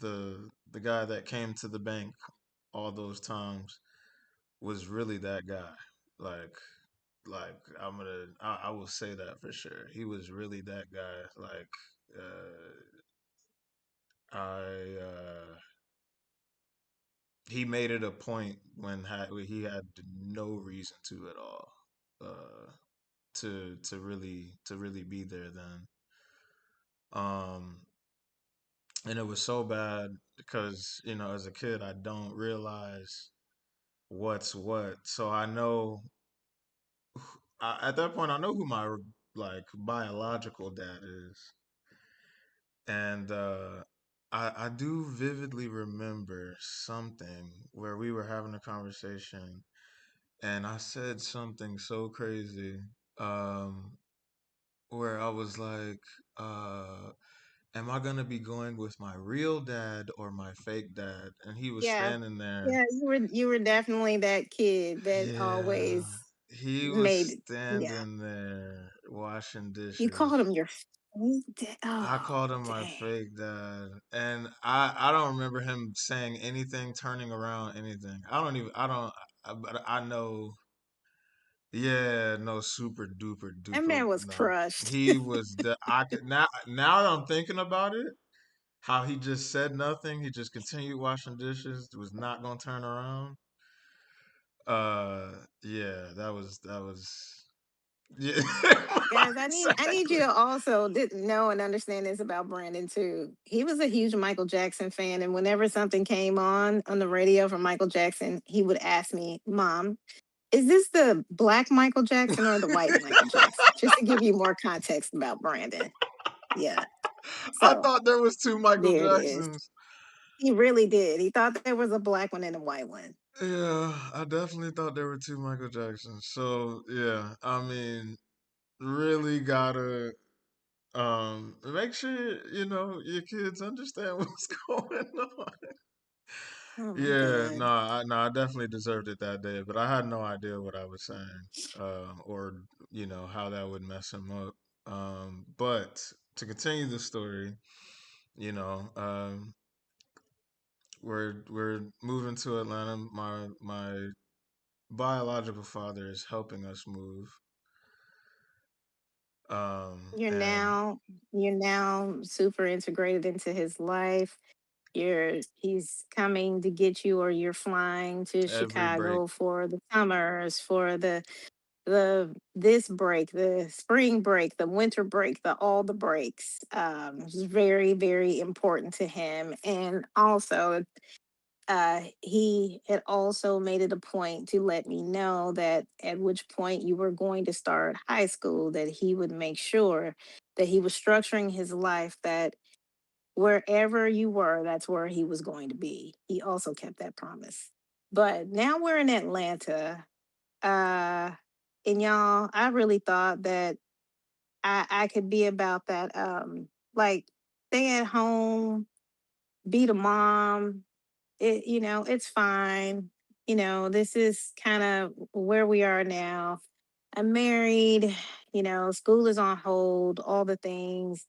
the guy that came to the bank all those times was really that guy. Like I will say that for sure. He was really that guy. Like I he made it a point when he had no reason to at all. To really be there then. Um and it was so bad because as a kid I don't realize what's what. So I know at that point I know who my like biological dad is, and I do vividly remember something where we were having a conversation, and I said something so crazy, um, where I was like, uh, "Am I gonna be going with my real dad or my fake dad?" And he was Yeah. standing there. Yeah, you were definitely that kid that Yeah, always he was made yeah. standing there washing You called dishes. him your I oh, called him my dang. fake dad, and I don't remember him saying anything, turning around, anything. I don't. But I know. Yeah, no, super duper That duper. man was No, crushed. he was the. I could now that I'm thinking about it, how he just said nothing. He just continued washing dishes. Was not gonna turn around. Uh, yeah, that was. Yeah, Guys, I need you exactly. to also know and understand this about Brandon too. He was a huge Michael Jackson fan, and whenever something came on the radio from Michael Jackson, he would ask me, "Mom, is this the black Michael Jackson or the white Michael Jackson?" Just to give you more context about Brandon. Yeah. I So thought there was two Michael there it is. Jacksons. He really did. He thought there was a black one and a white one. Yeah, I definitely thought there were two Michael Jacksons. So yeah, I mean, really gotta make sure your kids understand what's going on. Oh my Yeah, God. no, I definitely deserved it that day, but I had no idea what I was saying, or how that would mess him up. But to continue the story, you know, we're moving to Atlanta. My biological father is helping us move. You're And now you're now super integrated into his life. He's coming to get you, or you're flying to every break, Chicago for the summers, for the this break, the spring break, the winter break, the all the breaks. It's very, very important to him. And also he had also made it a point to let me know that at which point you were going to start high school, that he would make sure that he was structuring his life, that wherever you were, that's where he was going to be. He also kept that promise. But now we're in Atlanta. Uh, and y'all, I really thought that I could be about that, like stay at home, be the mom. It's fine. This is kind of where we are now. I'm married, school is on hold, all the things.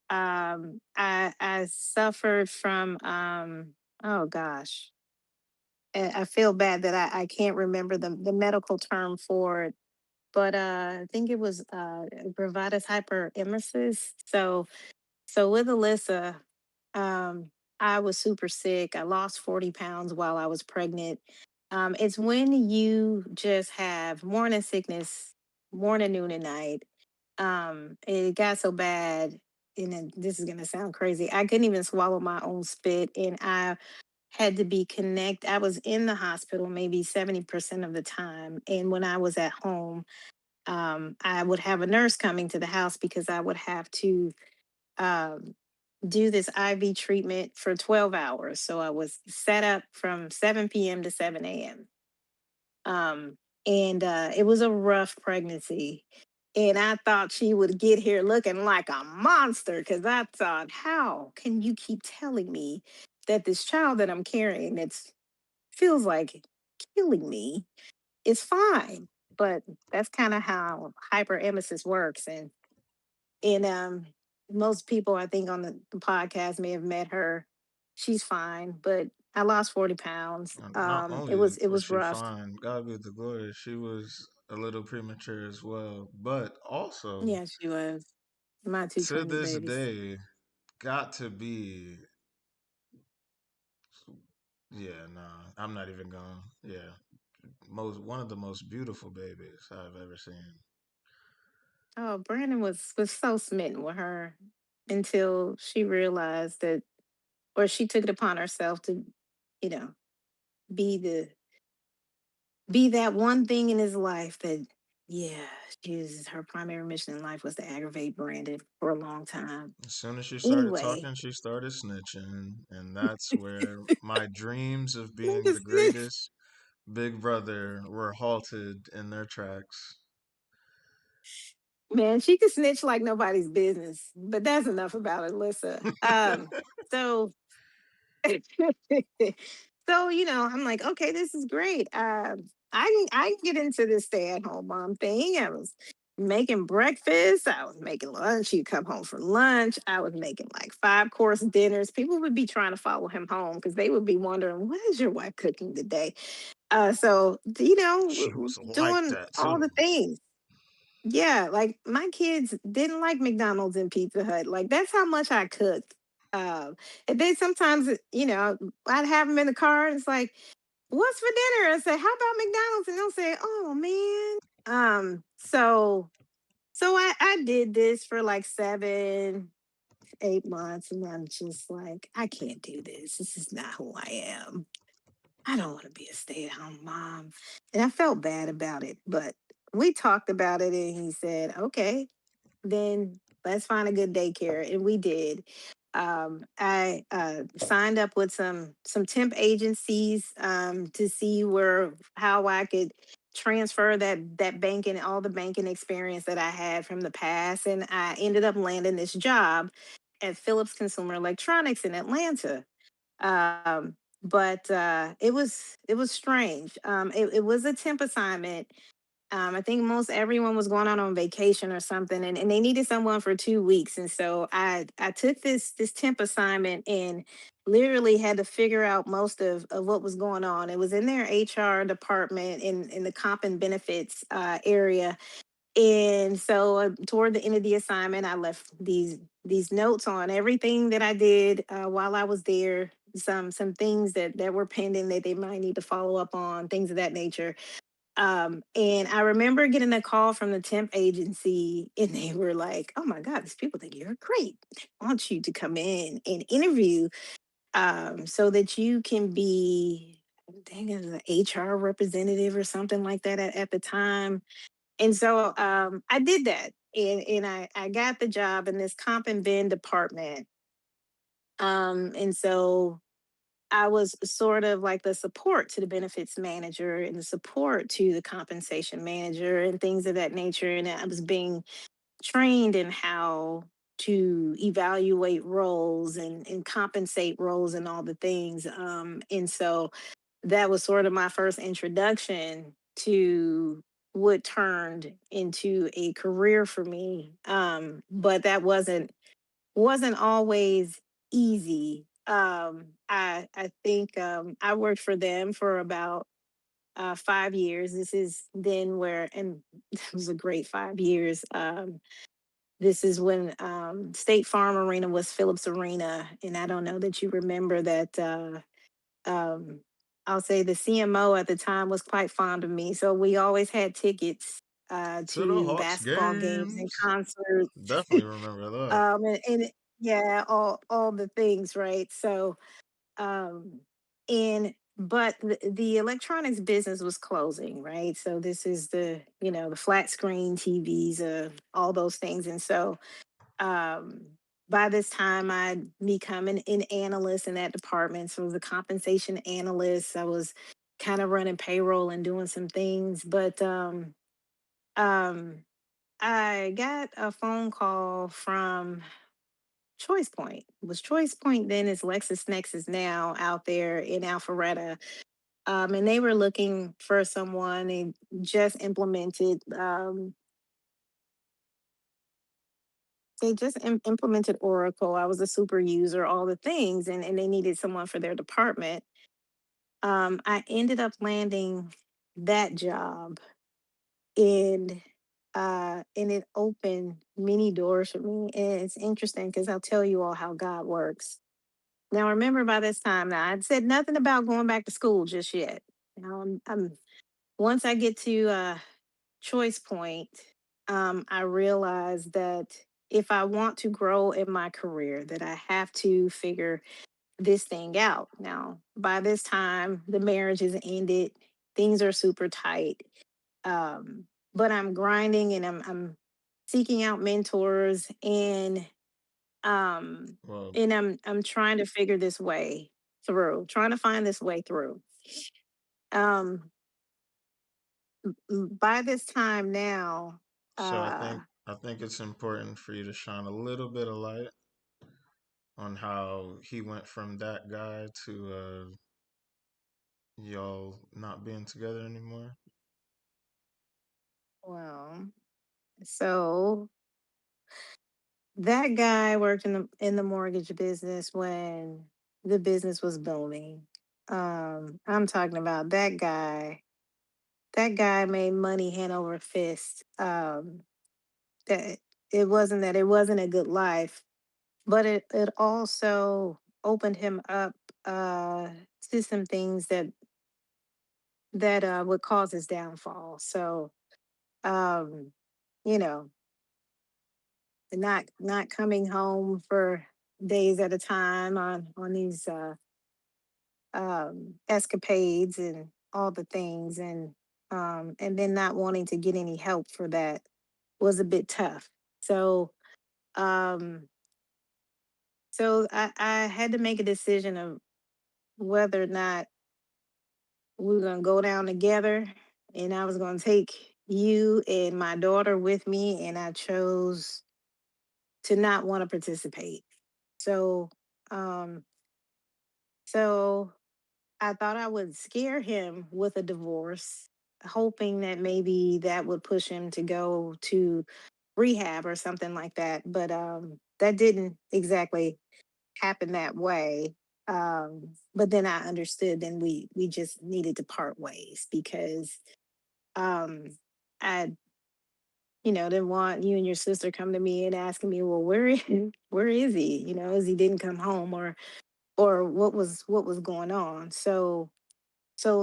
I suffered from oh gosh. I feel bad that I can't remember the medical term for it, but I think it was gravitas hyperemesis. So with Alyssa, um, I was super sick. I lost 40 pounds while I was pregnant. It's when you just have morning sickness, morning, noon, and night. It got so bad, and then this is gonna sound crazy. I couldn't even swallow my own spit, and I had to be connect. I was in the hospital maybe 70% of the time, and when I was at home, I would have a nurse coming to the house because I would have to um, do this IV treatment for 12 hours. So I was set up from 7 p.m. to 7 a.m. And it was a rough pregnancy. And I thought she would get here looking like a monster because I thought, how can you keep telling me that this child that I'm carrying that feels like killing me is fine? But that's kind of how hyperemesis works. And most people I think on the podcast may have met her. She's fine, but I lost 40 pounds. not It only was it was was she rough. fine, God be the glory, she was a little premature as well. But also, Yeah, she was. My two to twins this babies. day, got to be, yeah, nah, I'm not even going. Yeah, one of the most beautiful babies I've ever seen. Oh, Brandon was so smitten with her until she realized that. or she took it upon herself to, you know, be the be that one thing in his life that, yeah, her primary mission in life was to aggravate Brandon for a long time. As soon as she started Anyway, talking, she started snitching, and that's where my dreams of being the niggas, greatest big brother were halted in their tracks. man, she could snitch like nobody's business, but that's enough about Alyssa. So so I'm like, okay, this is great. I can get into this stay at home mom thing. I was making breakfast. I was making lunch. He'd come home for lunch. I was making like 5-course dinners. People would be trying to follow him home because they would be wondering, what is your wife cooking today? So She was like doing that all too. the things. Yeah, like my kids didn't like McDonald's and Pizza Hut. Like that's how much I cooked. And then sometimes, I'd have them in the car and it's like, "What's for dinner?" I say, "How about McDonald's?" And they'll say, "Oh man." So I did this for like 7, 8 months, and I'm just like, I can't do this. This is not who I am. I don't want to be a stay-at-home mom. And I felt bad about it, but we talked about it and he said, okay, then let's find a good daycare. And we did. I signed up with some temp agencies to see where how I could transfer that banking, all the banking experience that I had from the past. And I ended up landing this job at Philips Consumer Electronics in Atlanta. But it was strange. It was a temp assignment. I think most everyone was going on vacation or something, and they needed someone for 2 weeks. And so I took this temp assignment and literally had to figure out most of what was going on. It was in their HR department in the comp and benefits area. And so toward the end of the assignment, I left these notes on everything that I did while I was there. Some things that were pending that they might need to follow up on, things of that nature. And I remember getting a call from the temp agency, and they were like, "Oh my God, these people think you're great. They want you to come in and interview so that you can be, I think it was an HR representative or something like that at the time." And so I did that. And I got the job in this comp and ben department. And so I was sort of like the support to the benefits manager and the support to the compensation manager and things of that nature. And I was being trained in how to evaluate roles and compensate roles and all the things. And so that was sort of my first introduction to what turned into a career for me. But that wasn't always easy. I think I worked for them for about 5 years. This is then where, and it was a great 5 years. This is when State Farm Arena was Phillips Arena, and I don't know that you remember that. Um, I'll say the CMO at the time was quite fond of me, so we always had tickets To the to Hawks basketball games and games. concerts. Definitely remember that. And yeah, all the things, right? So, um, and but the electronics business was closing, right? So this is the flat screen TVs, all those things, and so um, by this time I'd become an analyst in that department. So I was a compensation analyst. I was kind of running payroll and doing some things, but um, I got a phone call from Choice Point. It was Choice Point then is LexisNexis now out there in Alpharetta. And they were looking for someone. They just implemented Oracle. I was a super user, all the things, and they needed someone for their department. I ended up landing that job, and and it opened many doors for me. And it's interesting because I'll tell you all how God works. Now, remember, by this time, now I'd said nothing about going back to school just yet. Now, once I get to Choice Point, I realized that if I want to grow in my career, that I have to figure this thing out. Now, by this time, the marriage is ended. Things are super tight. Um, but I'm grinding and I'm seeking out mentors um Well, and I'm trying to figure this way through, trying to find this way through. Um by this time now, so uh I think it's important for you to shine a little bit of light on how he went from that guy to y'all not being together anymore. well, so that guy worked in the mortgage business when the business was booming. I'm talking about that guy. That guy made money hand over fist. That it wasn't a good life, but it also opened him up uh to some things that would cause his downfall. So um, you know, not coming home for days at a time on these escapades and all the things, and then not wanting to get any help for that was a bit tough. So um I had to make a decision of whether or not we were gonna go down together, and I was gonna take you and my daughter with me, and I chose to not want to participate. So um so I thought I would scare him with a divorce, hoping that maybe that would push him to go to rehab or something like that. But that didn't exactly happen that way. But then I understood then we just needed to part ways because um I didn't want you and your sister come to me and asking me, well, where is he? As he didn't come home, or what was going on. So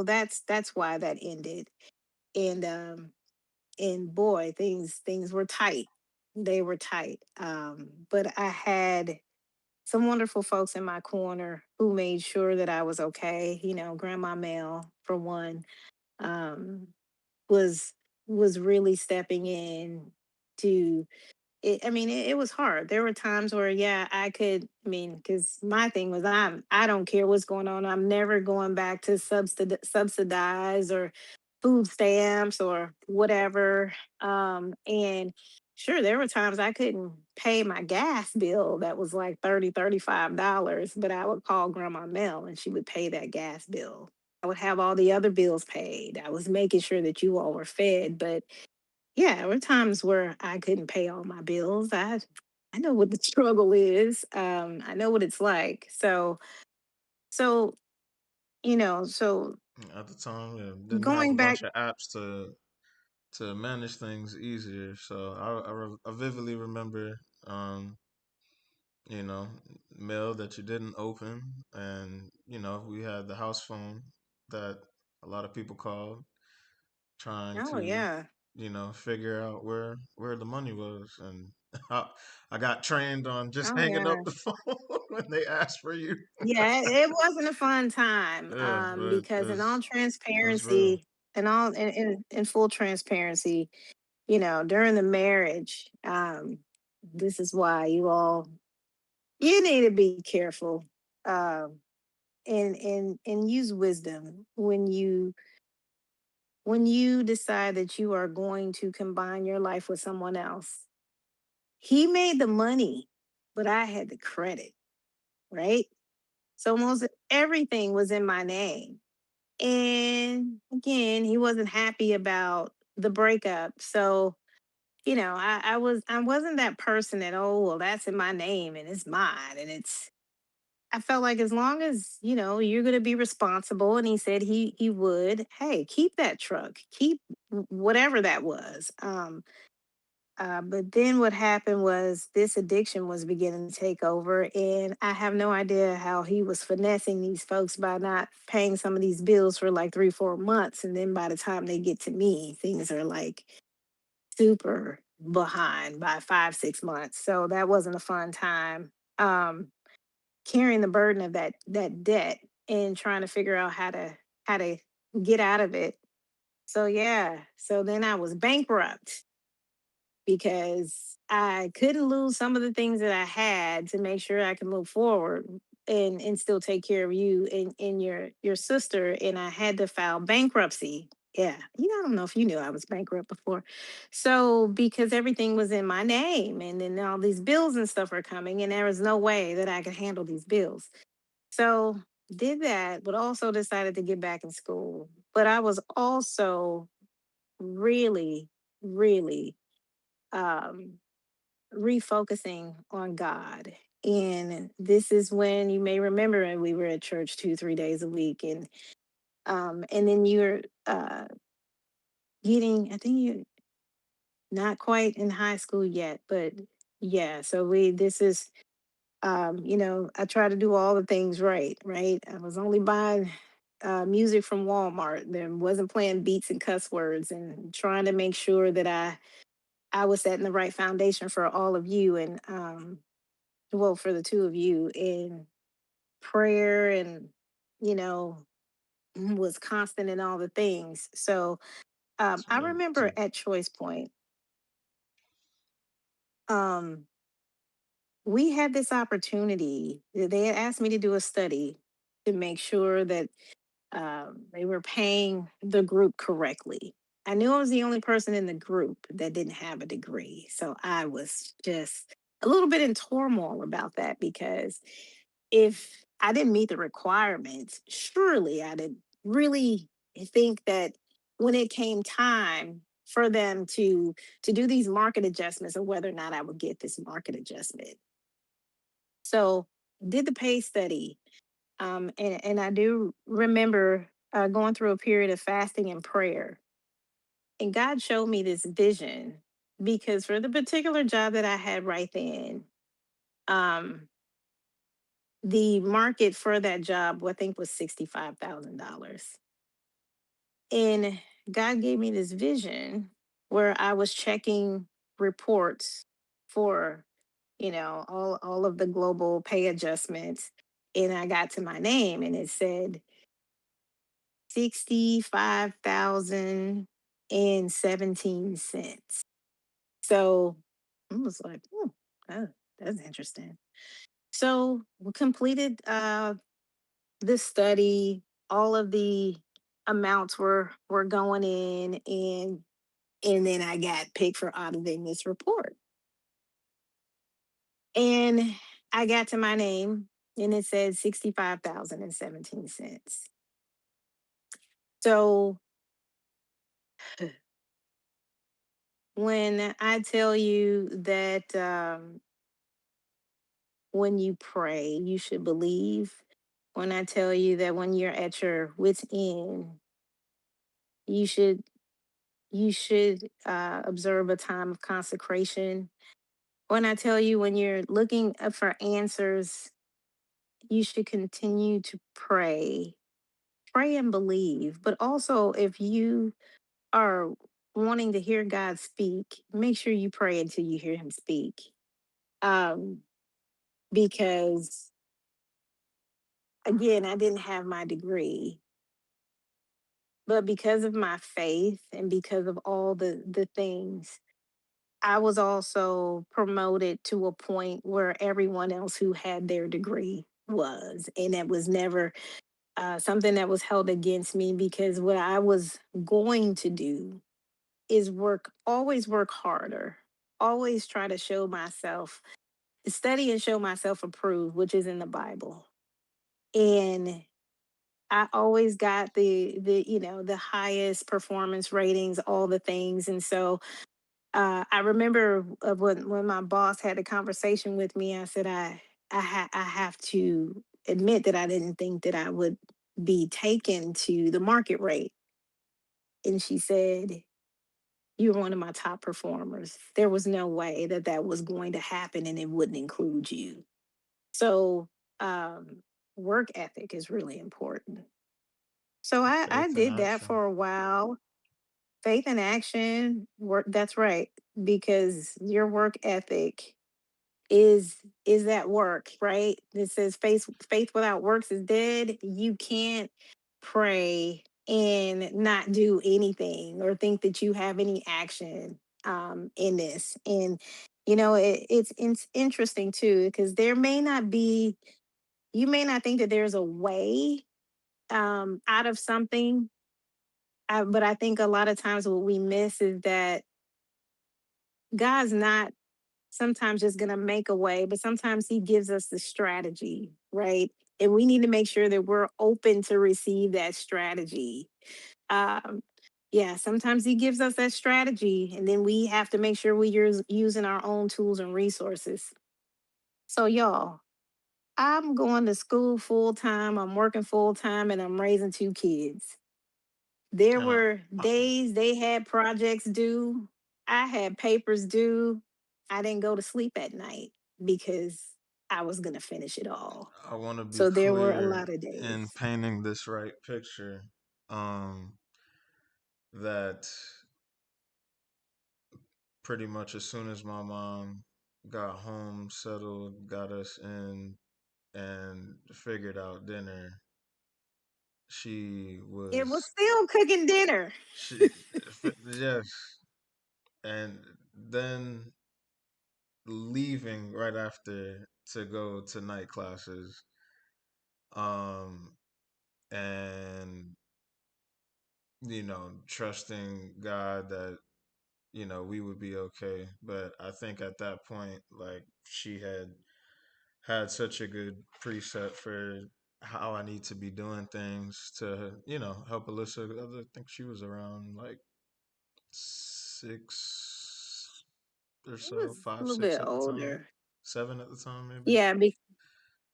that's why that ended. And boy, things were tight. They were tight. But I had some wonderful folks in my corner who made sure that I was okay. Grandma Mel, for one, um, was was really stepping in to I mean, it was hard. There were times where, yeah, I could. I mean, because my thing was, I don't care what's going on. I'm never going back to subsidize or food stamps or whatever. And sure, there were times I couldn't pay my gas bill that was like $35, but I would call Grandma Mel and she would pay that gas bill. I would have all the other bills paid. I was making sure that you all were fed, but yeah, there were times where I couldn't pay all my bills. I know what the struggle is. I know what it's like. So so At the time, yeah, didn't have a going back. bunch of apps to manage things easier. So I vividly remember, um, you know, mail that you didn't open, and we had the house phone that a lot of people called, trying Oh to yeah, figure out where the money was, and I, I got trained on just oh hanging up yeah, the phone when they asked for you. yeah. It wasn't a fun time. Yeah, but Because in all it's real. transparency, and all in full transparency, during the marriage, this is why you need to be careful. Um, and use wisdom when you decide that you are going to combine your life with someone else. He made the money, but I had the credit, right? So most everything was in my name. And again, he wasn't happy about the breakup. So, I wasn't that person that, oh, well, that's in my name and it's mine. And I felt like as long as, you're going to be responsible, and he said he would, hey, keep that truck, keep whatever that was. But then what happened was this addiction was beginning to take over, and I have no idea how he was finessing these folks by not paying some of these bills for like 3, 4 months, and then by the time they get to me, things are like super behind by 5, 6 months. So that wasn't a fun time. carrying the burden of that debt and trying to figure out how to get out of it. So yeah, so then I was bankrupt because I couldn't lose some of the things that I had to make sure I can move forward and still take care of you and your sister. And I had to file bankruptcy. Yeah. I don't know if you knew I was bankrupt before. So because everything was in my name and then all these bills and stuff are coming, and there was no way that I could handle these bills. So did that, but also decided to get back in school. But I was also really, really um refocusing on God. And this is when you may remember we were at church 2, 3 days a week, and then you're getting, I think you're not quite in high school yet, but yeah. So we this is I try to do all the things right, right? I was only buying music from Walmart. Then wasn't playing beats and cuss words, and trying to make sure that I was setting the right foundation for all of you, and well, for the two of you, in prayer, and you know was constant in all the things. So I So, remember so at Choice Point, um we had this opportunity. They had asked me to do a study to make sure that they were paying the group correctly. I knew I was the only person in the group that didn't have a degree. So I was just a little bit in turmoil about that, because if I didn't meet the requirements, surely I did really think that when it came time for them to do these market adjustments, or whether or not I would get this market adjustment. So did the pay study, and I do remember going through a period of fasting and prayer. And God showed me this vision, because for the particular job that I had right then, um, the market for that job, I think, was $65,000. And God gave me this vision where I was checking reports for, all of the global pay adjustments. And I got to my name and it said 65,017 cents. So I was like, oh, that's interesting. So we completed this study. All of the amounts were going in, and then I got picked for auditing this report. And I got to my name and it said 65,017 cents. So when I tell you that when you pray, you should believe. When I tell you that when you're at your wits end, you should observe a time of consecration. When I tell you when you're looking up for answers, you should continue to pray. Pray and believe. But also, if you are wanting to hear God speak, make sure you pray until you hear him speak. Um, because again, I didn't have my degree, but because of my faith and because of all the things, I was also promoted to a point where everyone else who had their degree was, and it was never something that was held against me, because what I was going to do is always work harder, always try to show myself, study and show myself approved, which is in the Bible. And I always got the highest performance ratings, all the things. And so I remember when my boss had a conversation with me. I said I have to admit that I didn't think that I would be taken to the market rate. And she said, "You're one of my top performers. There was no way that that was going to happen, and it wouldn't include you." So um, work ethic is really important. So I faith in did that action. for a while. Faith in action, work. That's right, because your work ethic. is that work, right? It says faith without works is dead. You can't pray and not do anything or think that you have any action in this. And it's interesting too, because there may not be, you may not think that there's a way out of something, but I think a lot of times what we miss is that God's not sometimes just going to make a way, but sometimes he gives us the strategy, right? And we need to make sure that we're open to receive that strategy. Um, yeah, sometimes he gives us that strategy, and then we have to make sure we're using our own tools and resources. So, y'all, I'm going to school full time, I'm working full time, and I'm raising two kids. There And were I, days they had projects due. I had papers due. I didn't go to sleep at night because I was going to finish it all. I want to be So there were a clear lot of days. in painting this right picture. That pretty much as soon as my mom got home, settled, got us in, and figured out dinner, she It was was still cooking dinner. she yes, and then leaving right after to go to night classes, um, and trusting God that we would be okay. But I think at that point, like she had such a good preset for how I need to be doing things to, help Alyssa. I think she was around like 6 or It so, was a five, little six bit at the time, older. 7 at the time, maybe. Yeah,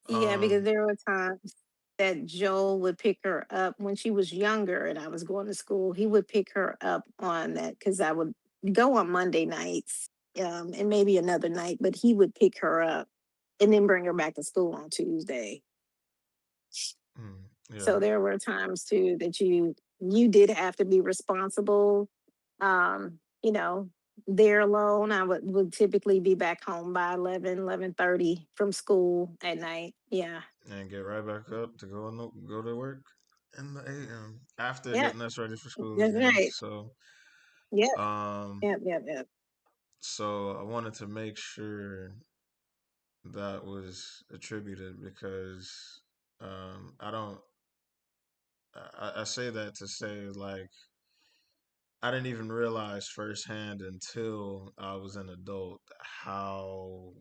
yeah, because Um, there were times that Joel would pick her up when she was younger and I was going to school. He would pick her up on that because I would go on Monday nights and maybe another night, but he would pick her up and then bring her back to school on Tuesday. yeah, So there were times too that you did have to be responsible. Um, you know, there alone, I would typically be back home by 11:30 from school at night. Yeah. and get right back up to go to work in the AM after Yeah. getting us ready for school That's again. right. So, Yep. um, Yep. Yep. Yep. so I wanted to make sure that was attributed because I don't. I say that to say like I didn't even realize firsthand until I was an adult how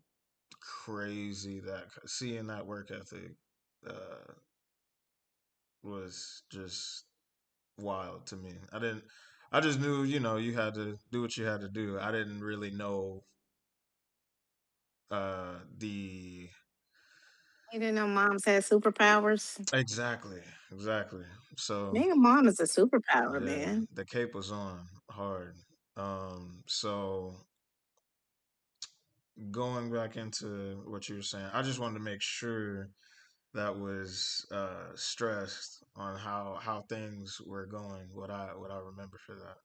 crazy that seeing that work ethic uh, was just wild to me. I just knew, you had to do what you had to do. I didn't really know the You didn't know moms had superpowers. exactly, exactly. So Being a mom is a superpower, yeah, man. the cape was on hard. So going back into what you were saying, I just wanted to make sure that was stressed on how things were going, what I remember for that.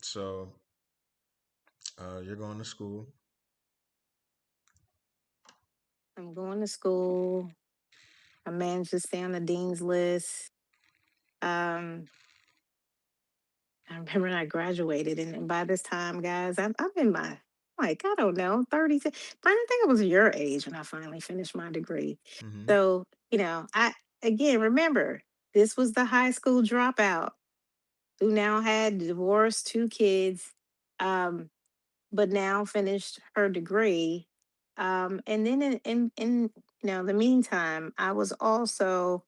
So you're going to school. I'm going to school. I managed to stay on the dean's list. Um, I remember when I graduated, and by this time, guys, I'm in my, like, I don't know, 30. But I didn't think I was your age when I finally finished my degree. Hmm. So, I, again, remember, this was the high school dropout who now had divorced, two kids, um, but now finished her degree. And then in the meantime, I was also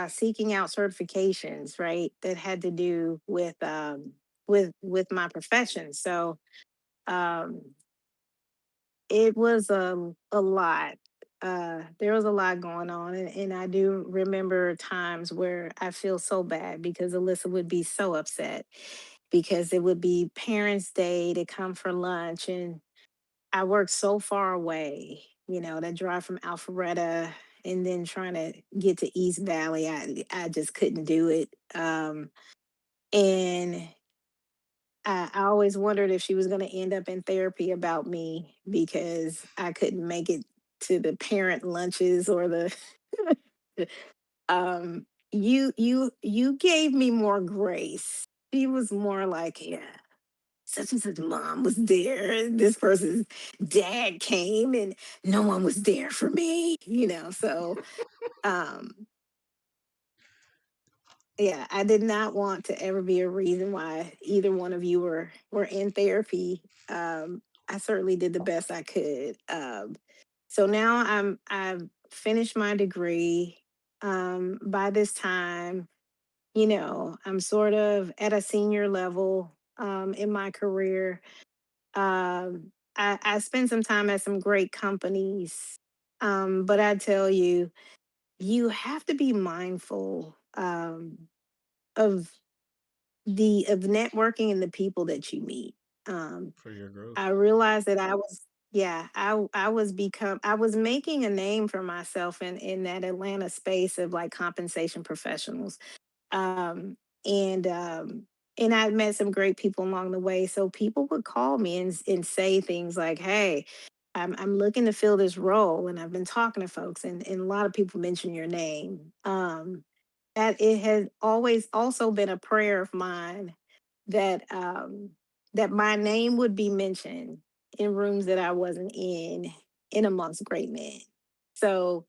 seeking out certifications, right, that had to do with my profession. So um, it was a lot. There was a lot going on, and I do remember times where I feel so bad because Alyssa would be so upset because it would be Parents' Day to come for lunch, and I worked so far away. That drive from Alpharetta and then trying to get to East Valley, I just couldn't do it. And I always wondered if she was going to end up in therapy about me because I couldn't make it to the parent lunches or the you gave me more grace. She was more like, yeah, such and such mom was there. This person's dad came and no one was there for me, So um yeah, I did not want to ever be a reason why either one of you were in therapy. I certainly did the best I could. So now I've finished my degree. By this time, I'm sort of at a senior level in my career. I spent some time at some great companies, but I tell you, you have to be mindful of of networking and the people that you meet. Um, For your growth. I realized that yeah, I was making a name for myself in that Atlanta space of like compensation professionals. Um, and I met some great people along the way. So people would call me and say things like, "Hey, I'm looking to fill this role, and I've been talking to folks, and a lot of people mention your name." That it has always also been a prayer of mine that that my name would be mentioned in rooms that I wasn't in amongst great men. So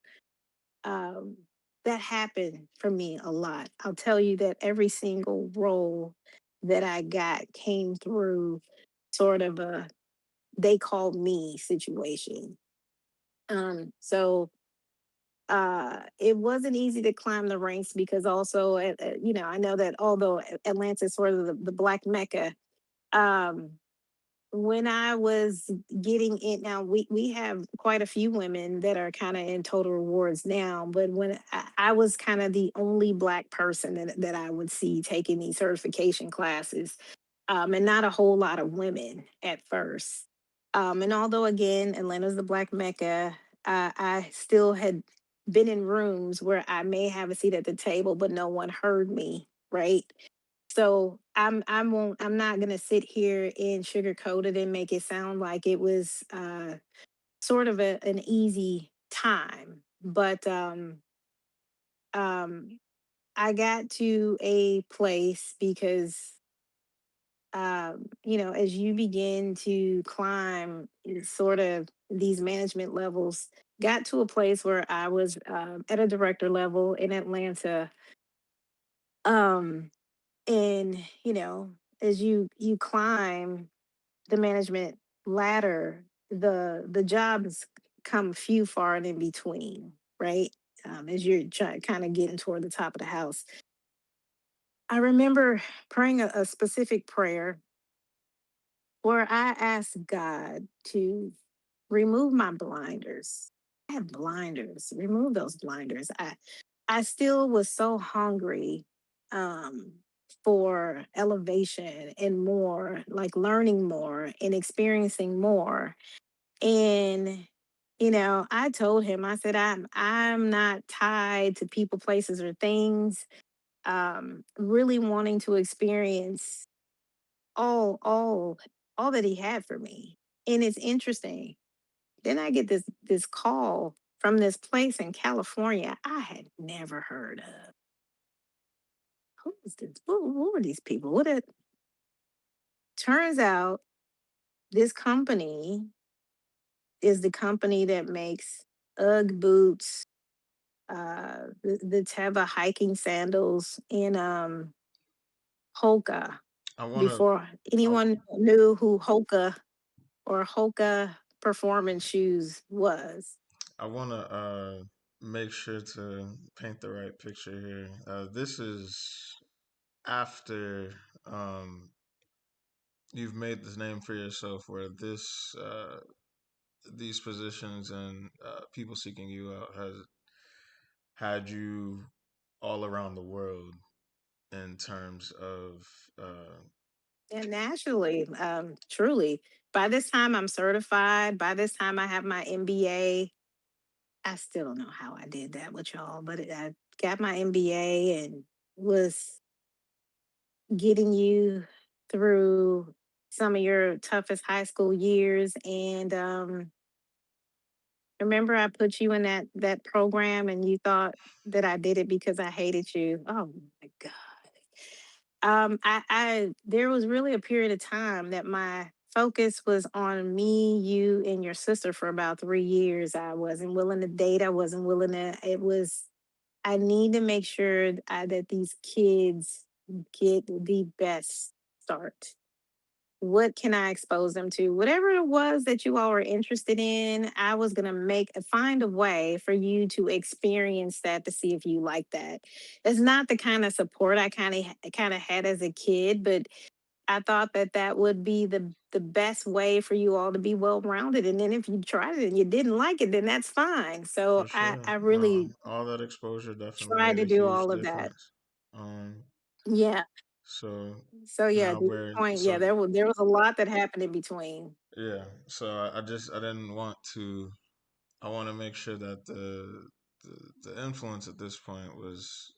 um, that happened for me a lot. I'll tell you that every single role that I got came through sort of a they called me situation. So it wasn't easy to climb the ranks because also, I know that although Atlanta is sort of the black mecca, um, when I was getting it now, we have quite a few women that are kind of in total rewards now. But when I was kind of the only black person that I would see taking these certification classes, and not a whole lot of women at first. And although again, Atlanta's the black mecca, I still had been in rooms where I may have a seat at the table, but no one heard me. Right. So I'm not gonna sit here and sugarcoat it and make it sound like it was sort of an easy time. But um I got to a place because as you begin to climb sort of these management levels, got to a place where I was at a director level in Atlanta. Um and as you climb the management ladder, the jobs come few far and in between, right? As you're kind of getting toward the top of the house. I remember praying a specific prayer where I asked God to remove my blinders. I have blinders. Remove those blinders. I still was so hungry um for elevation and more, like learning more and experiencing more. And I told him, I said, I'm not tied to people, places, or things. Really wanting to experience all all all that he had for me. And it's interesting. Then I get this call from this place in California I had never heard of. Who is this? Who are these people? What it turns out this company is the company that makes Ugg boots, the Teva hiking sandals in Hoka. I wanna Before I, anyone knew who Hoka or Hoka performance shoes was. I wanna make sure to paint the right picture here. This is after um you've made this name for yourself, where this these positions and people seeking you out has had you all around the world in terms of uh, And naturally, truly, by this time I'm certified. By this time I have my MBA. I still don't know how I did that with y'all, but I got my MBA and was getting you through some of your toughest high school years. And remember, I put you in that program, and you thought that I did it because I hated you. Oh my god. I there was really a period of time that my focus was on me, you, and your sister for about 3 years. I wasn't willing to date. I wasn't willing to. It was. I need to make sure that these kids get the best start. What can I expose them to? Whatever it was that you all were interested in, I was gonna find a way for you to experience that to see if you like that. It's not the kind of support I kind of had as a kid, but I thought that that would be the best way for you all to be well rounded. And then if you tried it and you didn't like it, then that's fine. So For I sure. No, really all that exposure definitely tried made to a do huge all of that. difference. Um, Yeah. so So yeah, now to your we're point, yeah, so there was a lot that happened in between. yeah. So I didn't want to. I want to make sure that the influence at this point was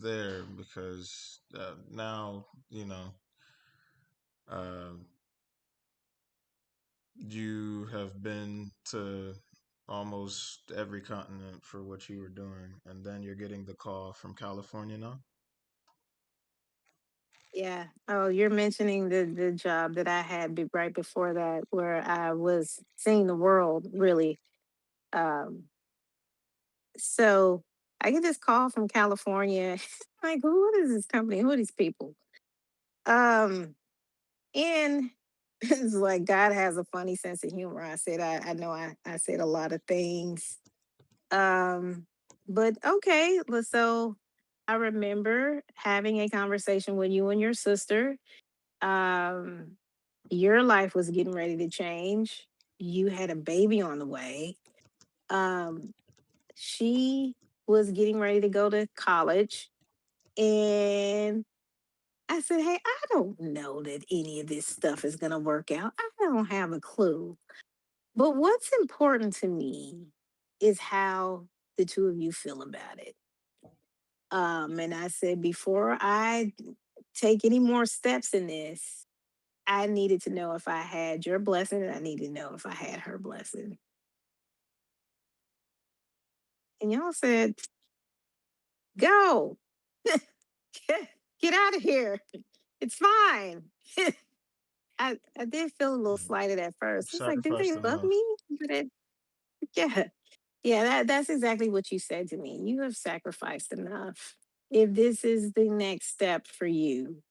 there because now uh, you have been to almost every continent for what you were doing, and then you're getting the call from California now. Yeah. Oh, you're mentioning the job that I had right before that, where I was seeing the world really. Um, so I get this call from California. Like, what is this company? Who are these people? Um, and it's like God has a funny sense of humor. I said I know I said a lot of things. Um, but okay, so I remember having a conversation with you and your sister. Um, your life was getting ready to change. You had a baby on the way. Um, she was getting ready to go to college. And I said, hey, I don't know that any of this stuff is going to work out. I don't have a clue. But what's important to me is how the two of you feel about it. And I said, before I take any more steps in this, I needed to know if I had your blessing, and I needed to know if I had her blessing. And y'all said, go, get out of here. It's fine. I did feel a little Mm. slighted at You've first. It's like, do they sacrificed love enough. me? But yeah, yeah, that's exactly what you said to me. You have sacrificed enough. If this is the next step for you,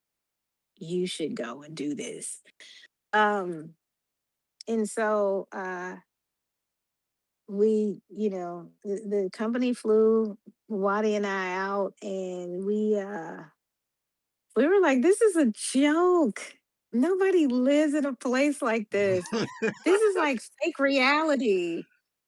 you should go and do this. Um, and so the company flew Wadi and I out, and we were like, this is a joke. Nobody lives in a place like this. This is like fake reality.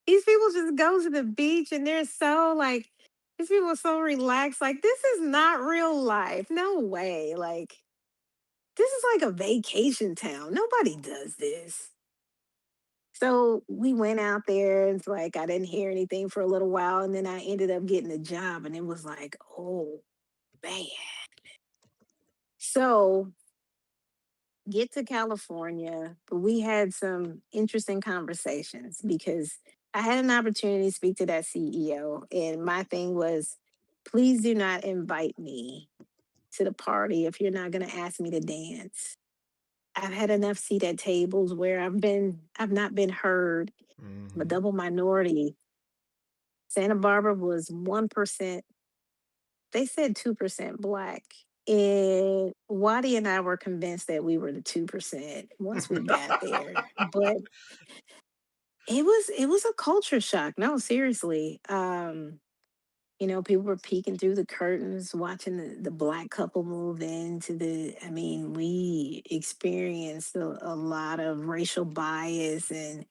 These people just go to the beach and they're so like, these people are so relaxed. Like, this is not real life. No way. Like, this is like a vacation town. Nobody does this. So we went out there. It's like I didn't hear anything for a little while. And then I ended up getting a job. And it was like, oh, man. So get to California, but we had some interesting conversations because I had an opportunity to speak to that CEO. And my thing was, please do not invite me to the party if you're not going to ask me to dance. I've had enough seat at tables where I've not been heard. I'm a Hmm. double minority. Santa Barbara was 1%. They said 2% black. And Wadi and I were convinced that we were the 2% once we got there. But it was a culture shock. No, seriously. People were peeking through the curtains, watching the black couple move into I mean, we experienced a lot of racial bias, and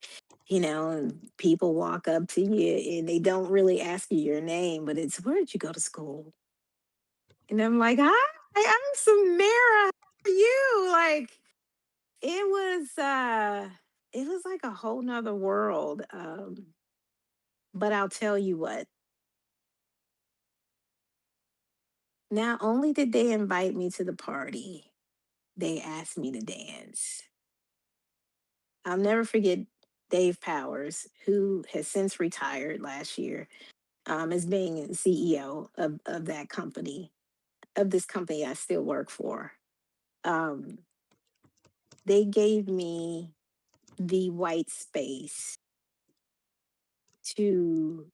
people walk up to you and they don't really ask you your name, but it's, where did you go to school? And I'm like, hi, I'm Samara. How are you? Like, it was like a whole nother world. But I'll tell you what, not only did they invite me to the party, they asked me to dance. I'll never forget Dave Powers, who has since retired last year, as being CEO of that company, of this company I still work for. Um, they gave me the white space to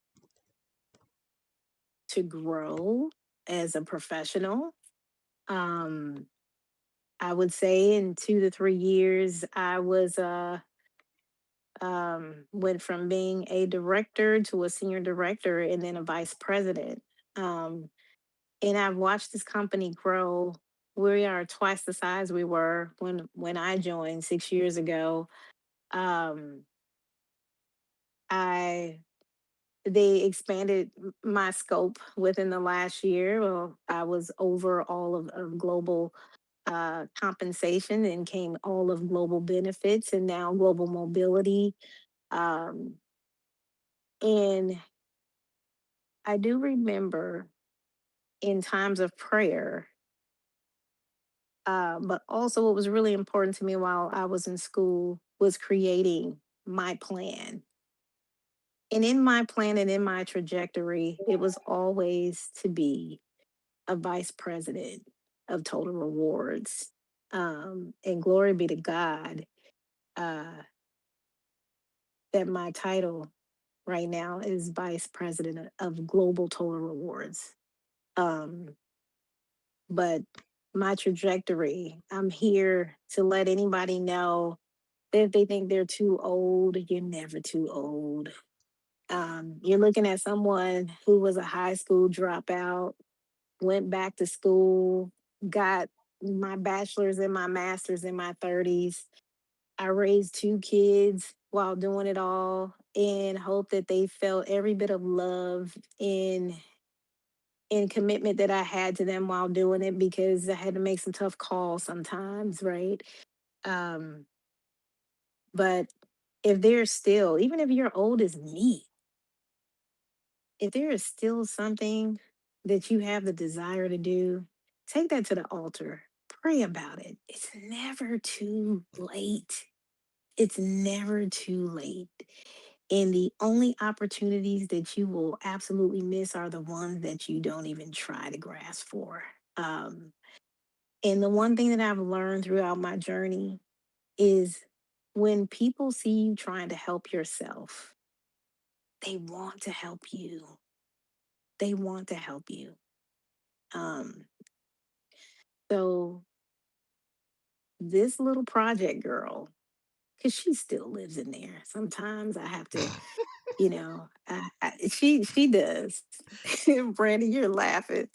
grow as a professional. Um, I would say in 2 to 3 years, I was went from being a director to a senior director and then a vice president. Um, and I've watched this company grow. We are twice the size we were when I joined 6 years ago. Um, I They expanded my scope within the last year. Well, I was over all of global compensation and came all of global benefits and now global mobility. Um, and I do remember in times of prayer, but also what was really important to me while I was in school was creating my plan. And in my plan and in my trajectory, it was always to be a vice president of Total Rewards. And glory be to God uh, that my title right now is vice president of Global Total Rewards. Um, but my trajectory, I'm here to let anybody know that if they think they're too old, you're never too old. You're looking at someone who was a high school dropout, went back to school, got my bachelor's and my master's in my 30s. I raised 2 kids while doing it all and hope that they felt every bit of love and commitment that I had to them while doing it because I had to make some tough calls sometimes, right? Um, but if there's still, even if you're old as me, if there is still something that you have the desire to do, take that to the altar. Pray about it. It's never too late. It's never too late. And the only opportunities that you will absolutely miss are the ones that you don't even try to grasp for. Um, and the one thing that I've learned throughout my journey is when people see you trying to help yourself, they want to help you. They want to help you. Um, so this little project girl, because she still lives in there. Sometimes I have to, she does. Brandy, you're laughing,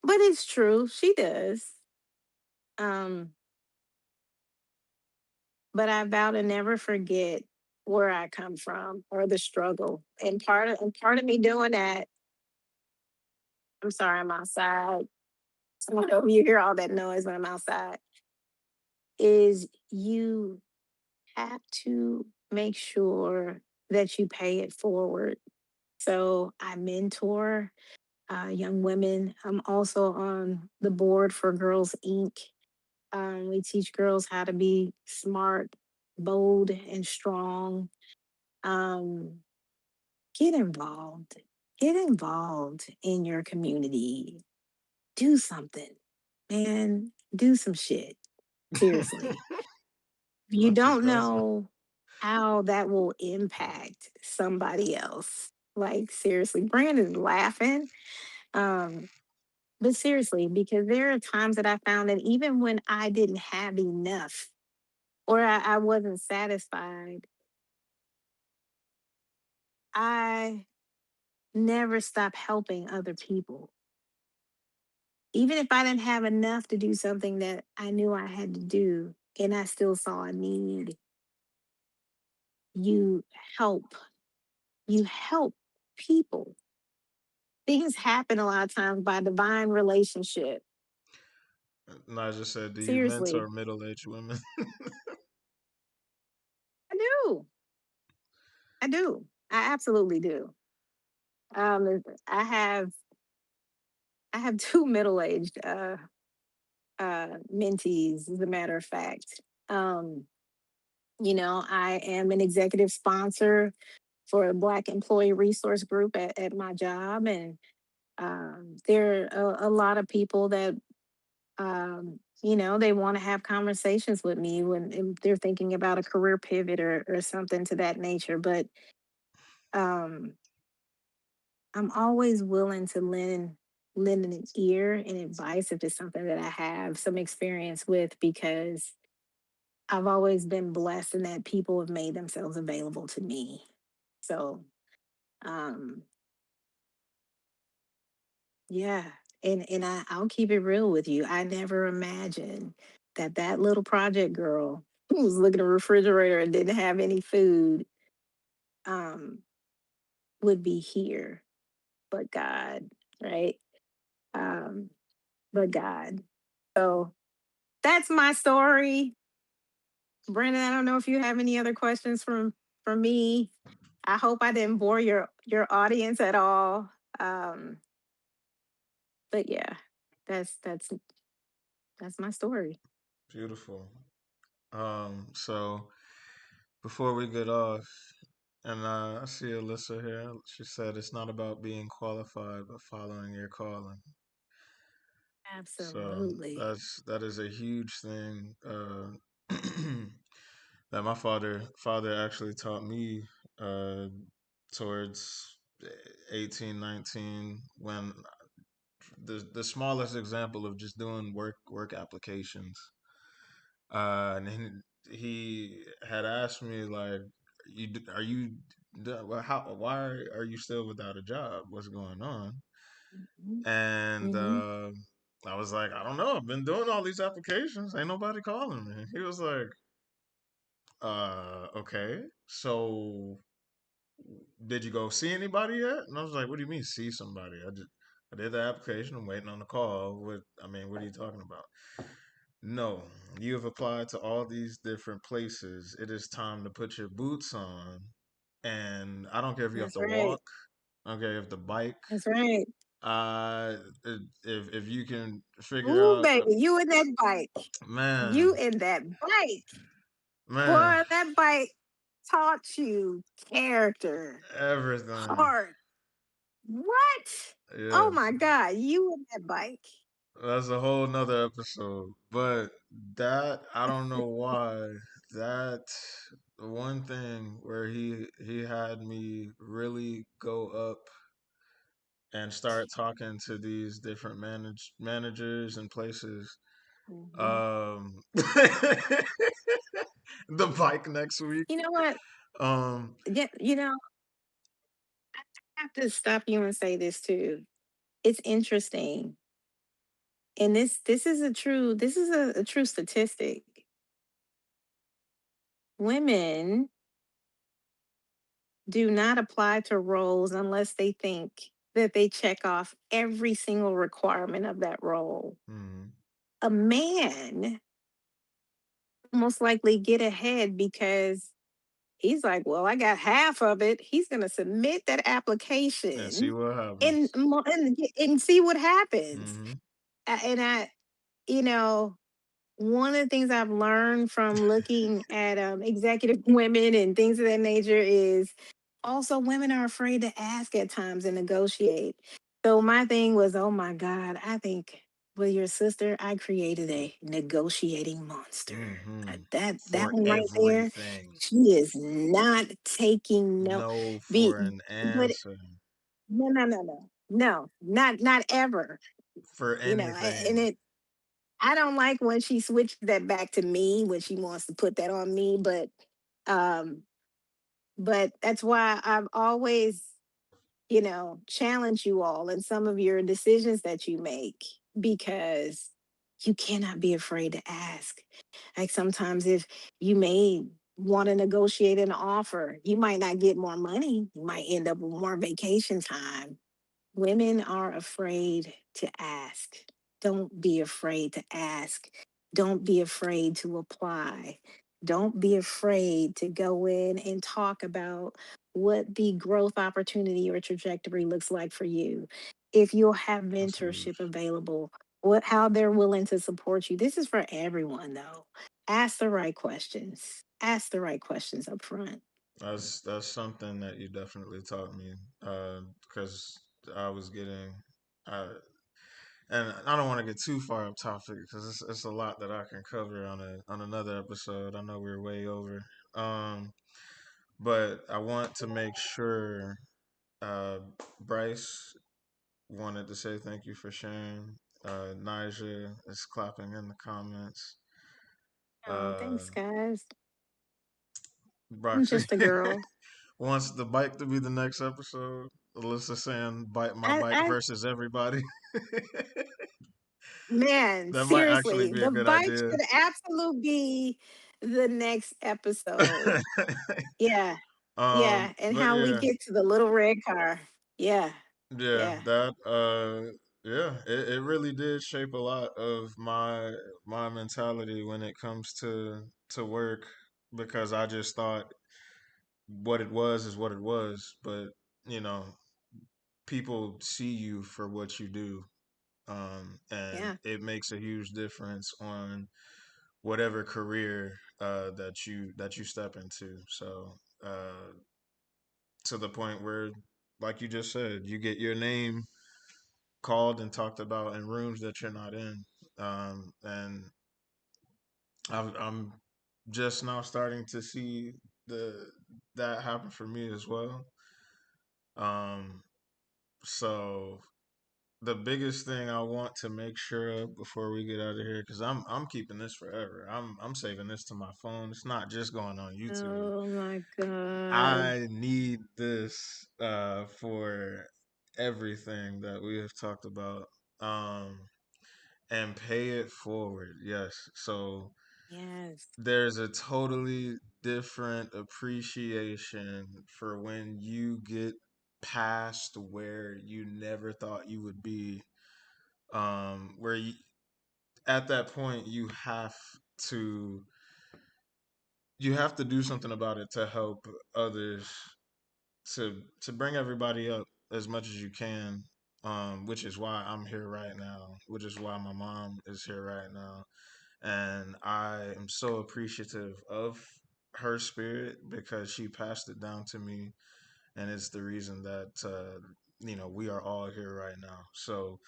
but it's true. She does. Um, but I vow to never forget where I come from or the struggle. And part of me doing that, I'm sorry, I'm outside. So I know you hear all that noise when I'm outside, is you have to make sure that you pay it forward. So I mentor young women. I'm also on the board for Girls Inc. We teach girls how to be smart, bold, and strong. Um, get involved. Get involved in your community. Do something, man. Do some shit. Seriously. You That's don't impressive. know how that will impact somebody else. Like seriously, Brandon's laughing. Um, but seriously, because there are times that I found that even when I didn't have enough or I wasn't satisfied, I never stopped helping other people. Even if I didn't have enough to do something that I knew I had to do and I still saw a need, you help. You help people. Things happen a lot of times by divine relationship. Naja said, "Do you Seriously, mentor middle-aged women?" I do. I do. I absolutely do. Um, I have I have two middle aged. mentees, as a matter of fact. Um, I am an executive sponsor for a Black Employee Resource Group at my job. And there are a lot of people that, they want to have conversations with me when they're thinking about a career pivot or something to that nature. But um, I'm always willing to lend an ear and advice if it's something that I have some experience with, because I've always been blessed in that people have made themselves available to me. So, um, yeah, I'll keep it real with you. I never imagined that little project girl who was looking at a refrigerator and didn't have any food um, would be here, but God, right? Um, but God. So that's my story. Brandon, I don't know if you have any other questions from me. I hope I didn't bore your audience at all. Um, but yeah, that's that's that's my story. Beautiful. So before we get off, and I see Alyssa here. She said it's not about being qualified, but following your calling. So Absolutely. that is a huge thing that my father actually taught me uh, towards 18, 19, when the smallest example of just doing work applications. And he had asked me like, are you well, how why are you still without a job? What's going on? Mhm. And Mhm. I was like, I don't know. I've been doing all these applications. Ain't nobody calling me. He was like, okay. So did you go see anybody yet? And I was like, what do you mean see somebody? I did the application. I'm waiting on the call. What are you talking about? No, you have applied to all these different places. It is time to put your boots on. And I don't care if you have That's to right. walk. I don't care if you have to bike. That's right. Uh, if you can figure Ooh, out, baby, you in that bike. man, You in that bike. man, Boy, that bike taught you character, everything. heart. What? Oh Yeah, my God, you in that bike. that's a whole nother episode. But that I don't know why that one thing where he had me really go up and start talking to these different managers and places. Mhm. Um, the bike next week. You know what? Um, Yeah, I have to stop you and say this too. It's interesting. And this is a true statistic. Women do not apply to roles unless they think that they check off every single requirement of that role. hmm, A man most likely get ahead because he's like, well, I got half of it. He's going to submit that and see application what and, happens. and see what happens. Hmm. And you know, one of the things I've learned from looking at executive women and things of that nature is also women are afraid to ask at times and negotiate. So my thing was, oh my God, I think with your sister, I created a negotiating monster. Hmm. That For one right there, everything. she is not taking no No be for an but answer. no, not ever. For And anything. I don't like when she switched that back to me when she wants to put that on me, um but that's why I've always, challenge you all in some of your decisions that you make, because you cannot be afraid to ask. Like sometimes if you may want to negotiate an offer, you might not get more money, you might end up with more vacation time. Women are afraid to ask. Don't be afraid to ask. Don't be afraid to apply. Don't be afraid to go in and talk about what the growth opportunity or trajectory looks like for you. If you'll have That's huge. mentorship available, what how they're willing to support you. This is for everyone though. Ask the right questions. Ask the right questions up front. That's something that you definitely taught me, because I was getting, uh, and I don't want to get too far off topic because it's a lot that I can cover on another episode. I know we're way over, um, but I want to make sure. Uh, Bryce wanted to say thank you for sharing. Nigel is clapping in the comments. Oh, Uh, thanks, guys. I'm Broxy just a girl. wants the bike to be the next episode. Alyssa saying bike my bike I versus everybody. man, That might actually seriously, be a the good bike idea. should absolutely be the next episode. Yeah. Yeah. And but how we yeah, get to the little red car. Yeah. yeah, Yeah. that yeah, it really did shape a lot of my mentality when it comes to work because I just thought what it was is what it was, but you know, people see you for what you do, and Yeah. it makes a huge difference on whatever career that you step into. So to the point where, like you just said, you get your name called and talked about in rooms that you're not in, and I'm just now starting to see the that happen for me as well. Um, so the biggest thing I want to make sure of before we get out of here, because I'm keeping this forever. I'm saving this to my phone. It's not just going on YouTube. Oh my God. I need this for everything that we have talked about. Um, and pay it forward. Yes. So Yes. there's a totally different appreciation for when you get past where you never thought you would be, where you, at that point to you have to do something about it to help others, to bring everybody up as much as you can, which is why I'm here right now, which is why my mom is here right now, and I am so appreciative of her spirit because she passed it down to me, and it's the reason that we are all here right now. So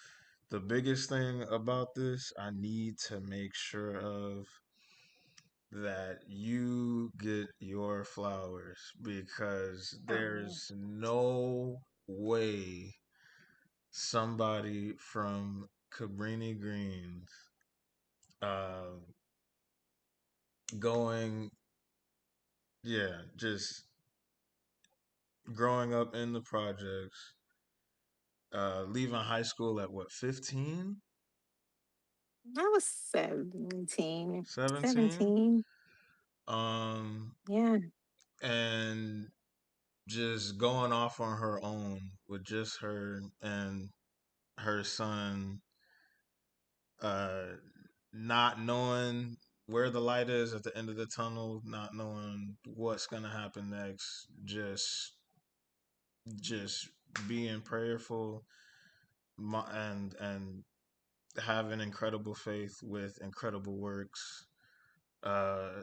the biggest thing about this, I need to make sure of that you get your flowers because Oh, there's no way somebody from Cabrini Greens uh, going, yeah, just growing up in the projects, leaving high school at what, 15, I was 17. 17, 17. um, Yeah. and just going off on her own with just her and her son, uh, not knowing where the light is at the end of the tunnel, not knowing what's gonna happen next, just being prayerful and having incredible faith with incredible works, uh,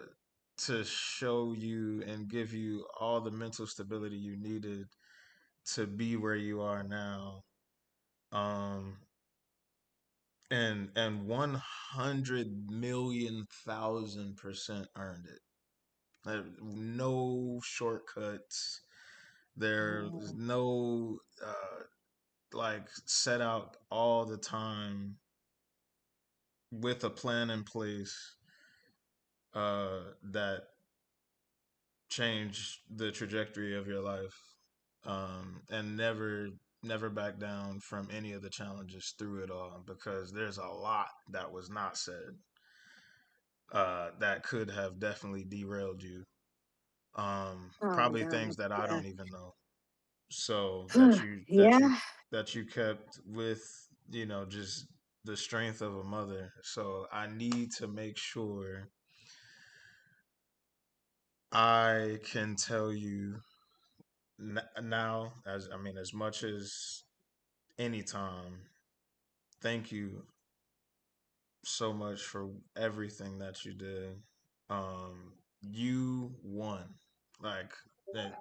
to show you and give you all the mental stability you needed to be where you are now. Um, and 100,000,000% earned it. No shortcuts. There's Oh, no like set out all the time with a plan in place that change the trajectory of your life, and never back down from any of the challenges through it all because there's a lot that was not said, that could have definitely derailed you, oh probably God. things that I Yeah. don't even know, so that Yeah. you kept with, just the strength of a mother. So I need to make sure I can tell you now, as I mean, as much as any time, thank you so much for everything that you did. You won. Like that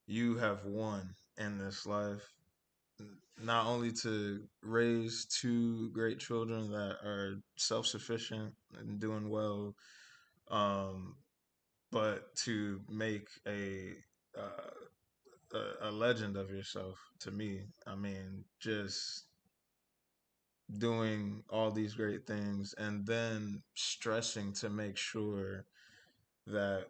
you have won in this life. Not only to raise two great children that are self sufficient and doing well, um, but to make a legend of yourself to me. I mean, just doing all these great things and then stressing to make sure that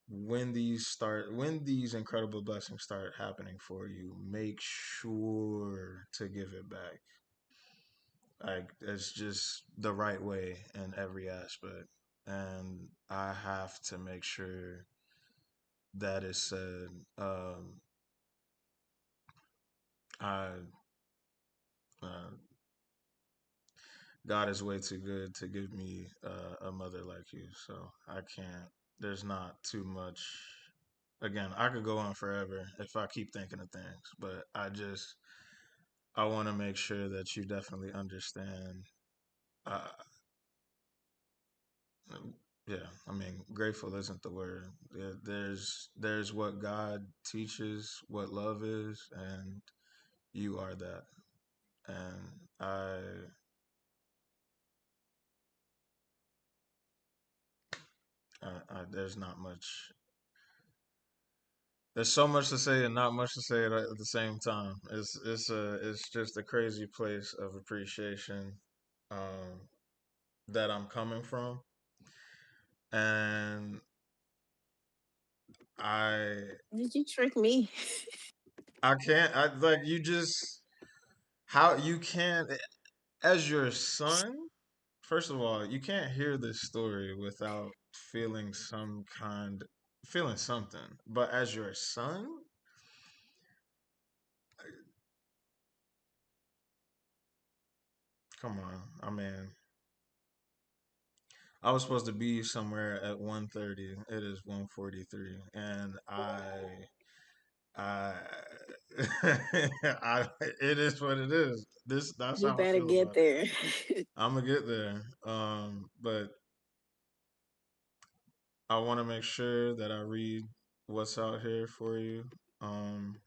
when these incredible blessings start happening for you, make sure to give it back. Like it's just the right way in every aspect. And I have to make sure that is said. I uh, God is way too good to give me a mother like you. So I can't. There's not too much. Again, I could go on forever if I keep thinking of things, but I want to make sure that you definitely understand. Uh, yeah, I mean, grateful isn't the word. There's what God teaches, what love is, and you are that. And there's not much. There's so much to say and not much to say at the same time. It's just a crazy place of appreciation um, that I'm coming from, and I Did you trick me? I can't. I like you just how you can't as your son. First of all, you can't hear this story without feeling feeling something. But as your son, come on. I mean, I was supposed to be somewhere at 1:30. It is 1:43, and I, it is what it is. That's You how I better feel get about it. there. I'm gonna get there. But I want to make sure that I read what's out here for you. Um,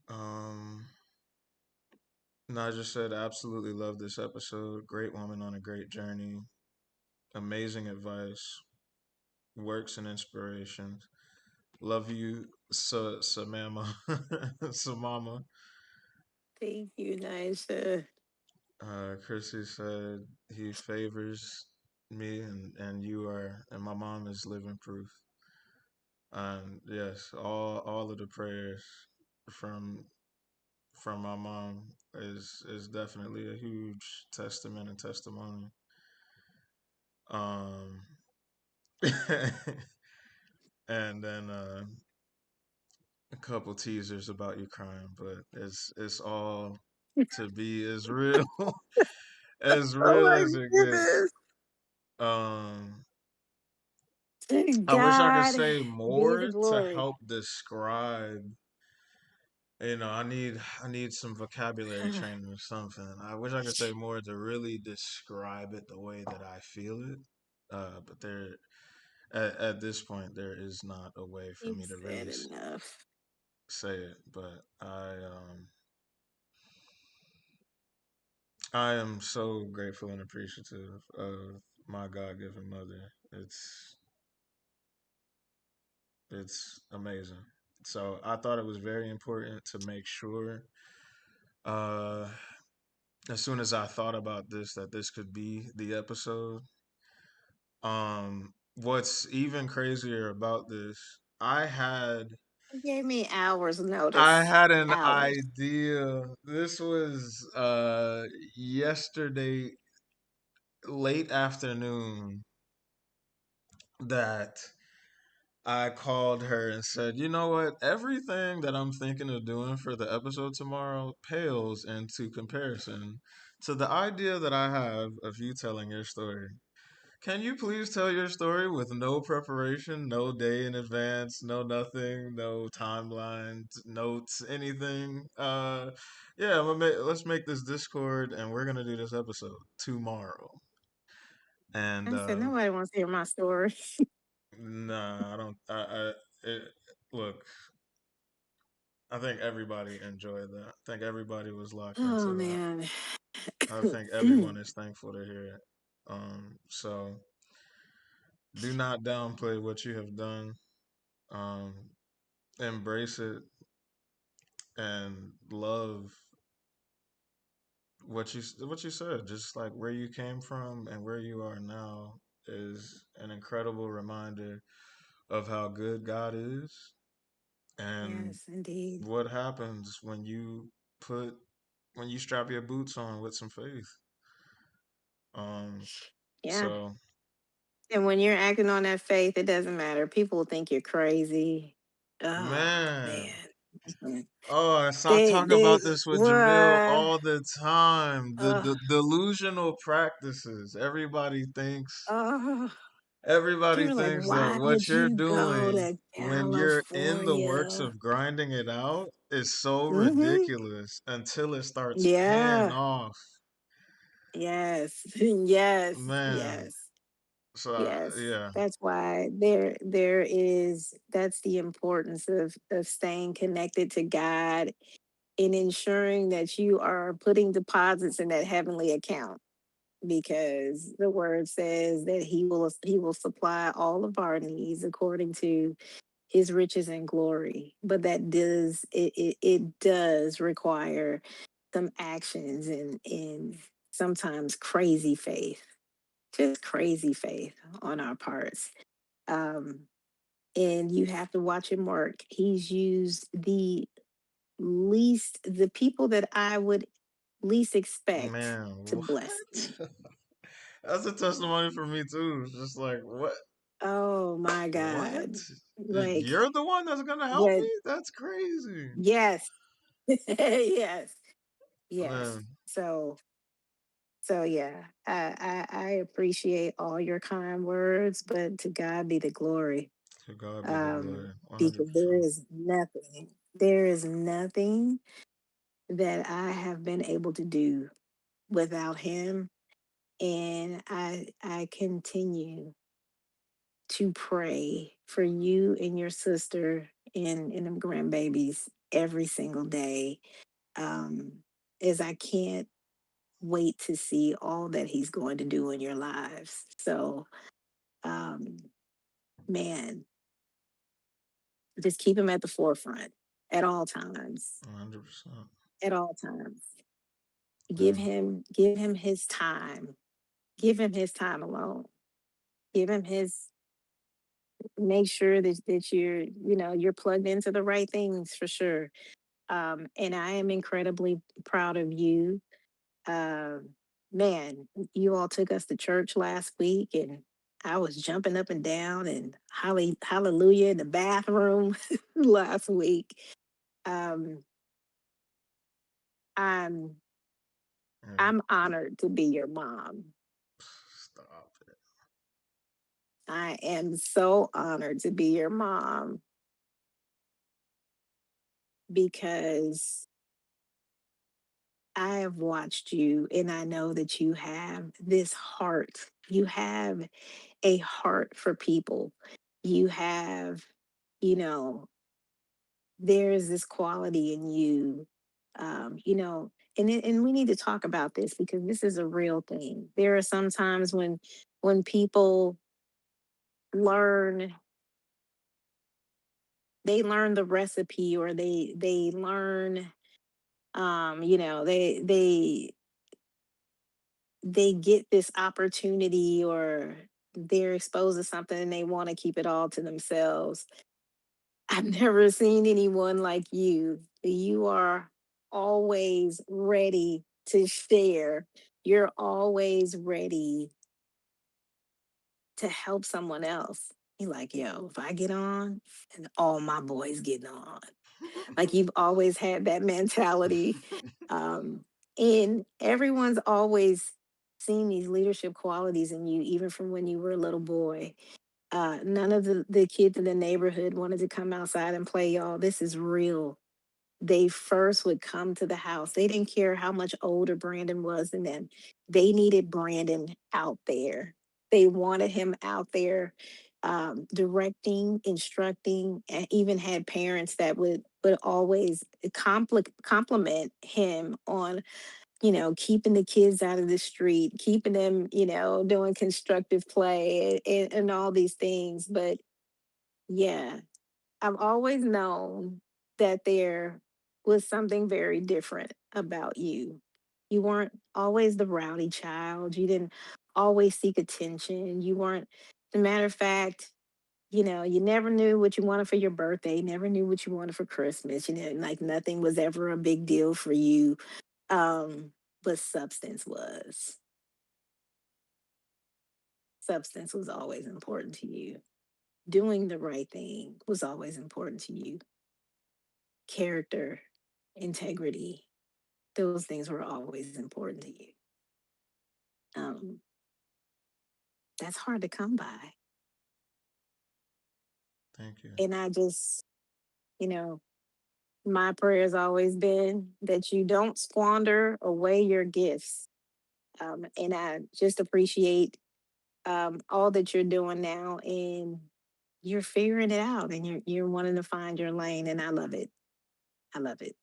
um, Naja said, absolutely love this episode. Great woman on a great journey. Amazing advice, works and inspirations. Love you, Samama, Samama. Thank you, Nisha. Chrissy said he favors me, and you are, and my mom is living proof. And yes, all of the prayers from from my mom is definitely a huge testament and testimony. Um, and then a couple teasers about you crying, but it's all to be as real as Oh real my as it gets. goodness. Um, To I wish I could God say be the more to glory. help describe. I need some vocabulary training or something. I wish I could say more to really describe it the way that I feel it. But at this point there is not a way for You've me to said really enough. say it. But I am so grateful and appreciative of my God given mother. It's amazing. So I thought it was very important to make sure uh as soon as I thought about this that this could be the episode. What's even crazier about this, You gave me hours I notice. had an Hours. idea. This was yesterday late afternoon that I called her and said, "You know what? Everything that I'm thinking of doing for the episode tomorrow pales into comparison to the idea that I have of you telling your story." Can you please tell your story with no preparation, no day in advance, no nothing, no timelines, notes, anything? Yeah, let's make this Discord, and we're gonna do this episode tomorrow. And I said nobody wants to hear my story. nah, I don't. It, look, I think everybody enjoyed that. I think everybody was locked into Oh that. man. I think everyone is thankful to hear it. So do not downplay what you have done. Um, embrace it and love what you said. Just like where you came from and where you are now is an incredible reminder of how good God is and Yes, indeed. what happens put when you strap your boots on with some faith. Um, Yeah. so And when you're acting on that faith, it doesn't matter. People will think you're crazy. Oh man, man. Mhm. oh, so I talk about They this with Jamil what? all the time. The Oh, delusional practices. oh. Everybody People are like, thinks that why what would you're you go doing to when you're in the works California? of grinding it out is so Mm-hmm. ridiculous until it starts paying Yeah. off. Yes. Yes. Man, Yes. so Yes. yeah, That's why there is that's the importance of staying connected to God and ensuring that you are putting deposits in that heavenly account, because the word says that he will supply all of our needs according to his riches and glory. But that it does require some actions and sometimes crazy faith, just crazy faith on our parts. um and you have to watch him work. He's used the people that I would least expect man, to what? bless me. That's a testimony for me too. It's just like what? Oh my What? God. Like, You're the one that's gonna help what? me? That's crazy, Yes. Yes. Yes. man. So yeah, I appreciate all your kind words, but to God be the glory. To God be the Um, glory, because 100%. there is nothing that I have been able to do without him. And I continue to pray for you and your sister and them grandbabies every single day. Um, as I can't wait to see all that he's going to do in your lives. So, um, man, just keep him at the forefront at all times. 100%. At all times. Yeah. Give him his time. Give him his time alone. Give him his make sure that you're plugged into the right things for sure. And I am incredibly proud of you. Um, Man, you all took us to church last week, and I was jumping up and down and hallelujah in the bathroom last week. Um, I'm Yeah. I'm honored to be your mom. Stop it. I am so honored to be your mom because I have watched you and I know that you have this heart. You have a heart for people. You have, you know, there is this quality in you. And we need to talk about this because this is a real thing. There are some times when people learn they learn the recipe, or they learn, they get this opportunity, or they're exposed to something and they want to keep it all to themselves. I've never seen anyone like you. You are always ready to share. You're always ready to help someone else. You're like, yo, if I get on, and all my boys getting on. Like, you've always had that mentality. And everyone's always seen these leadership qualities in you even from when you were a little boy. None of the kids in the neighborhood wanted to come outside and play, y'all. This is real. They first would come to the house. They didn't care how much older Brandon was than them. They needed Brandon out there. They wanted him out there, directing, instructing, and even had parents that would always compliment him on, keeping the kids out of the street, keeping them, doing constructive play and all these things. But yeah, I've always known that there was something very different about you. You weren't always the rowdy child. You didn't always seek attention. You weren't, as a matter of fact, you never knew what you wanted for your birthday, never knew what you wanted for Christmas. Like nothing was ever a big deal for you. Um, but substance was. Substance was always important to you. Doing the right thing was always important to you. Character, integrity, those things were always important to you. Um, that's hard to come by. Thank you. And I just, you know, my prayer has always been that you don't squander away your gifts. And I just appreciate all that you're doing now, and you're figuring it out, and you're wanting to find your lane, and I love it. I love it.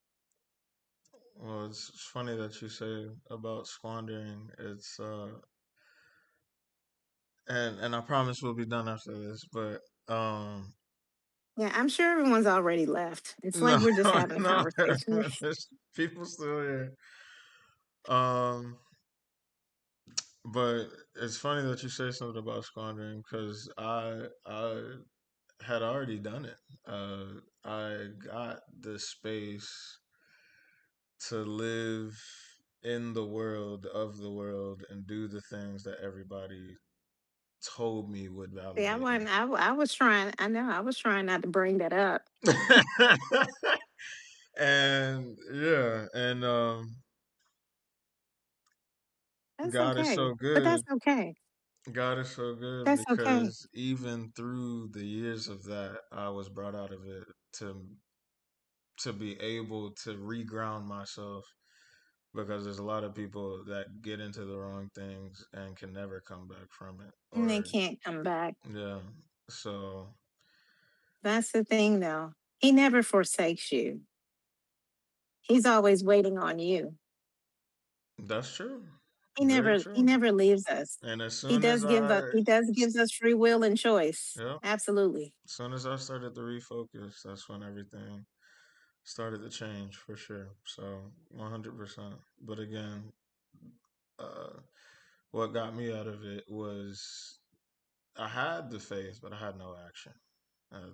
Well, it's funny that you say about squandering. It's and I promise we'll be done after this, but Yeah, I'm sure everyone's already left. It's like no, we're just having a no, conversation. there's people still here. Um, but it's funny that you say something about squandering because I had already done it. I got the space to live in the world of the world and do the things that everybody told me would See, I validate me. wasn't. I was trying. I know. I was trying not to bring that up. And yeah, and That's God is okay. so But that's good. okay. God is so good That's okay. because even through the years of that, I was brought out of it to to be able to reground myself because there's a lot of people that get into the wrong things and can never come back from it. And they Or can't come back. yeah, so That's the thing, though. He never forsakes you. He's always waiting on you. that's true. He Very never. He true. never leaves us. And as He soon as does give us. I He does gives us free will and choice. yeah, Absolutely. as soon as I started to refocus, that's when everything started to change for sure. So 100%. But again, uh, what got me out of it was I had the faith, but I had no action.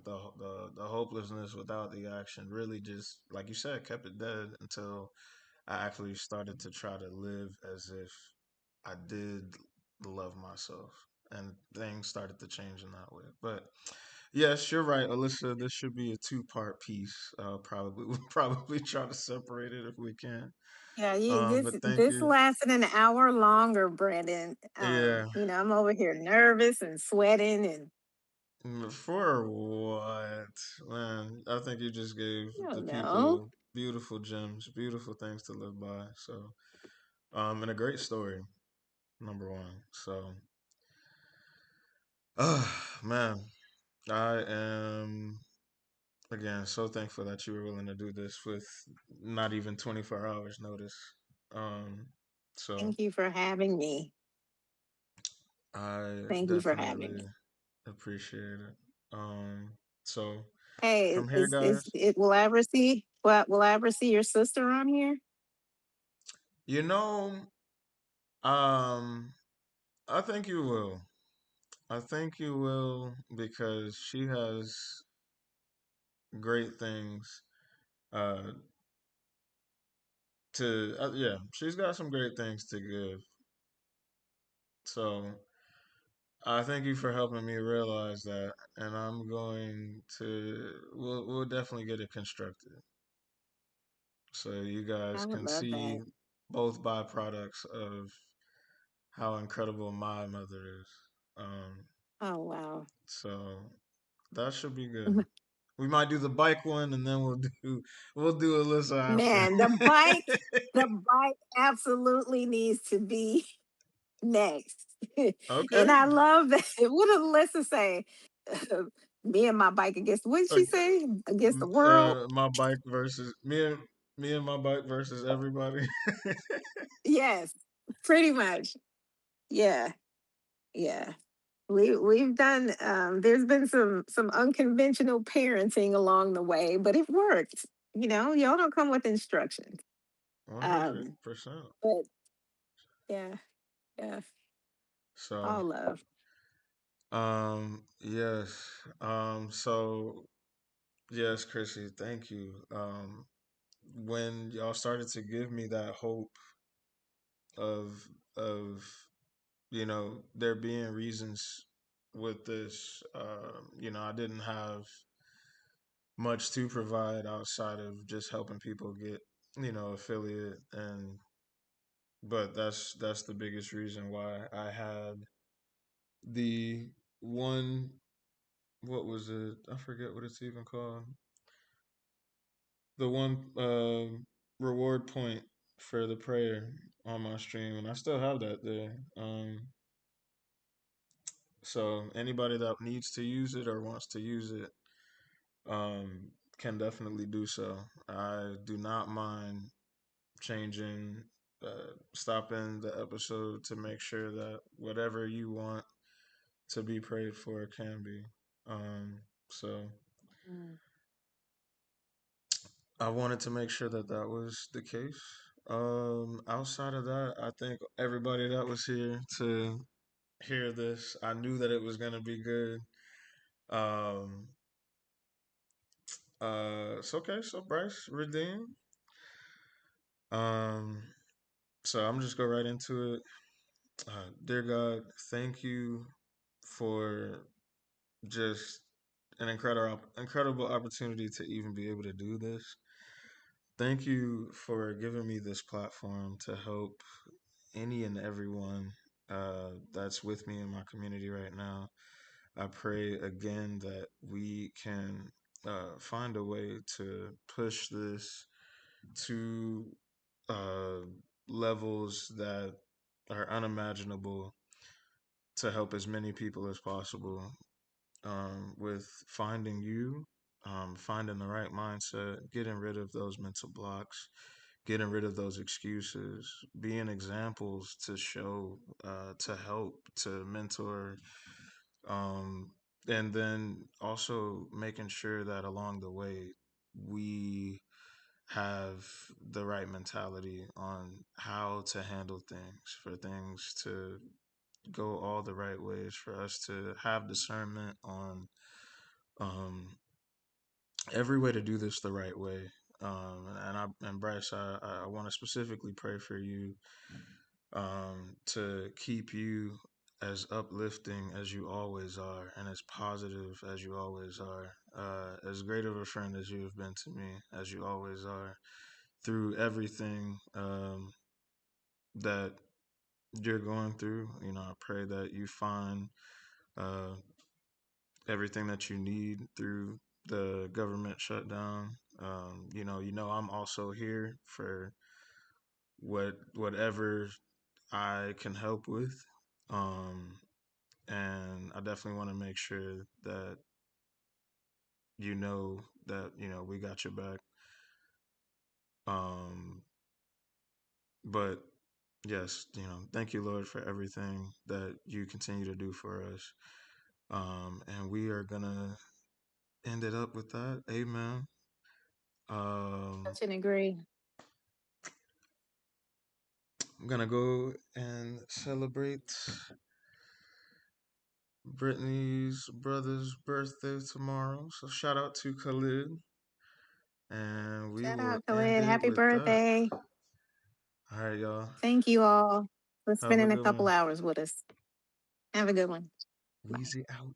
The hopelessness without the action really just, like you said, kept it dead until I actually started to try to live as if I did love myself, and things started to change in that way. But yes, you're right, Alyssa. This should be a two-part piece. Probably we'll probably try to separate it if we can. Yeah. But thank This you. lasted an hour longer, Brandon. Yeah. I'm over here nervous and sweating, and For what, man? I think you just gave I the don't know. people beautiful gems, beautiful things to live by. So, and a great story, number one. So, man, I am again so thankful that you were willing to do this with not even 24 hours notice. Um, so Thank you for having me. I Thank you for having definitely me. appreciate it. Um, so Hey, from here, guys, will I ever see? Will I ever see your sister on here? you know, um, I think you will. I think you will because she has great things uh to yeah, she's got some great things to give. So, I thank you for helping me realize that, and I'm going to we'll definitely get it constructed. So you I guys would can love see that. both byproducts of how incredible my mother is. Um, Oh wow. so that should be good. We might do the bike one, and then we'll do Alyssa after. Man, the bike absolutely needs to be next. And Okay. I love that. What did Alyssa say? Me and my bike against, what did Uh, she say? Against the world? my bike versus me and my bike versus everybody. Yes, pretty much. Yeah, yeah. We've done there's been some unconventional parenting along the way, but it worked. You know, y'all don't come with instructions. 100%. Um, but yeah, yeah, So, all love. yes. So yes, Chrissy, thank you. When y'all started to give me that hope of there being reasons with this, I didn't have much to provide outside of just helping people get, affiliate, and but that's the biggest reason why I had the one, what was it? I forget what it's even called. The one reward point for the prayer on my stream, and I still have that there. So anybody that needs to use it or wants to use it, um, can definitely do so. I do not mind changing, stopping the episode to make sure that whatever you want to be prayed for can be. So Mm. I wanted to make sure that that was the case. Outside of that, I think everybody that was here to hear this, I knew that it was gonna be good. Um, it's okay. So Bryce, redeem. Um, so I'm just go right into it. Dear God, thank you for just an incredible opportunity to even be able to do this. Thank you for giving me this platform to help any and everyone that's with me in my community right now. I pray again that we can find a way to push this to uh, levels that are unimaginable to help as many people as possible, with finding you, finding the right mindset, getting rid of those mental blocks, getting rid of those excuses, being examples to show, to help, to mentor, um, and then also making sure that along the way we have the right mentality on how to handle things, for things to go all the right ways, for us to have discernment on, um, every way to do this the right way. And Bryce, I want to specifically pray for you, to keep you as uplifting as you always are, and as positive as you always are, as great of a friend as you have been to me, as you always are, through everything, that you're going through. I pray that you find, uh, everything that you need through the government shutdown. I'm also here for whatever I can help with. Um, and I definitely want to make sure that we got your back. Um, but yes, thank you, Lord, for everything that you continue to do for us. And we are gonna end it up with that. Amen. Um, Touch and agree. I'm gonna go and celebrate Brittany's brother's birthday tomorrow. So shout out to Khalid, and we Shout will out, end Khalid. it Happy with that. birthday. All right, y'all. Thank you all for Have a spending a good couple one. hours with us. Have a good one. Bye. Weezy out.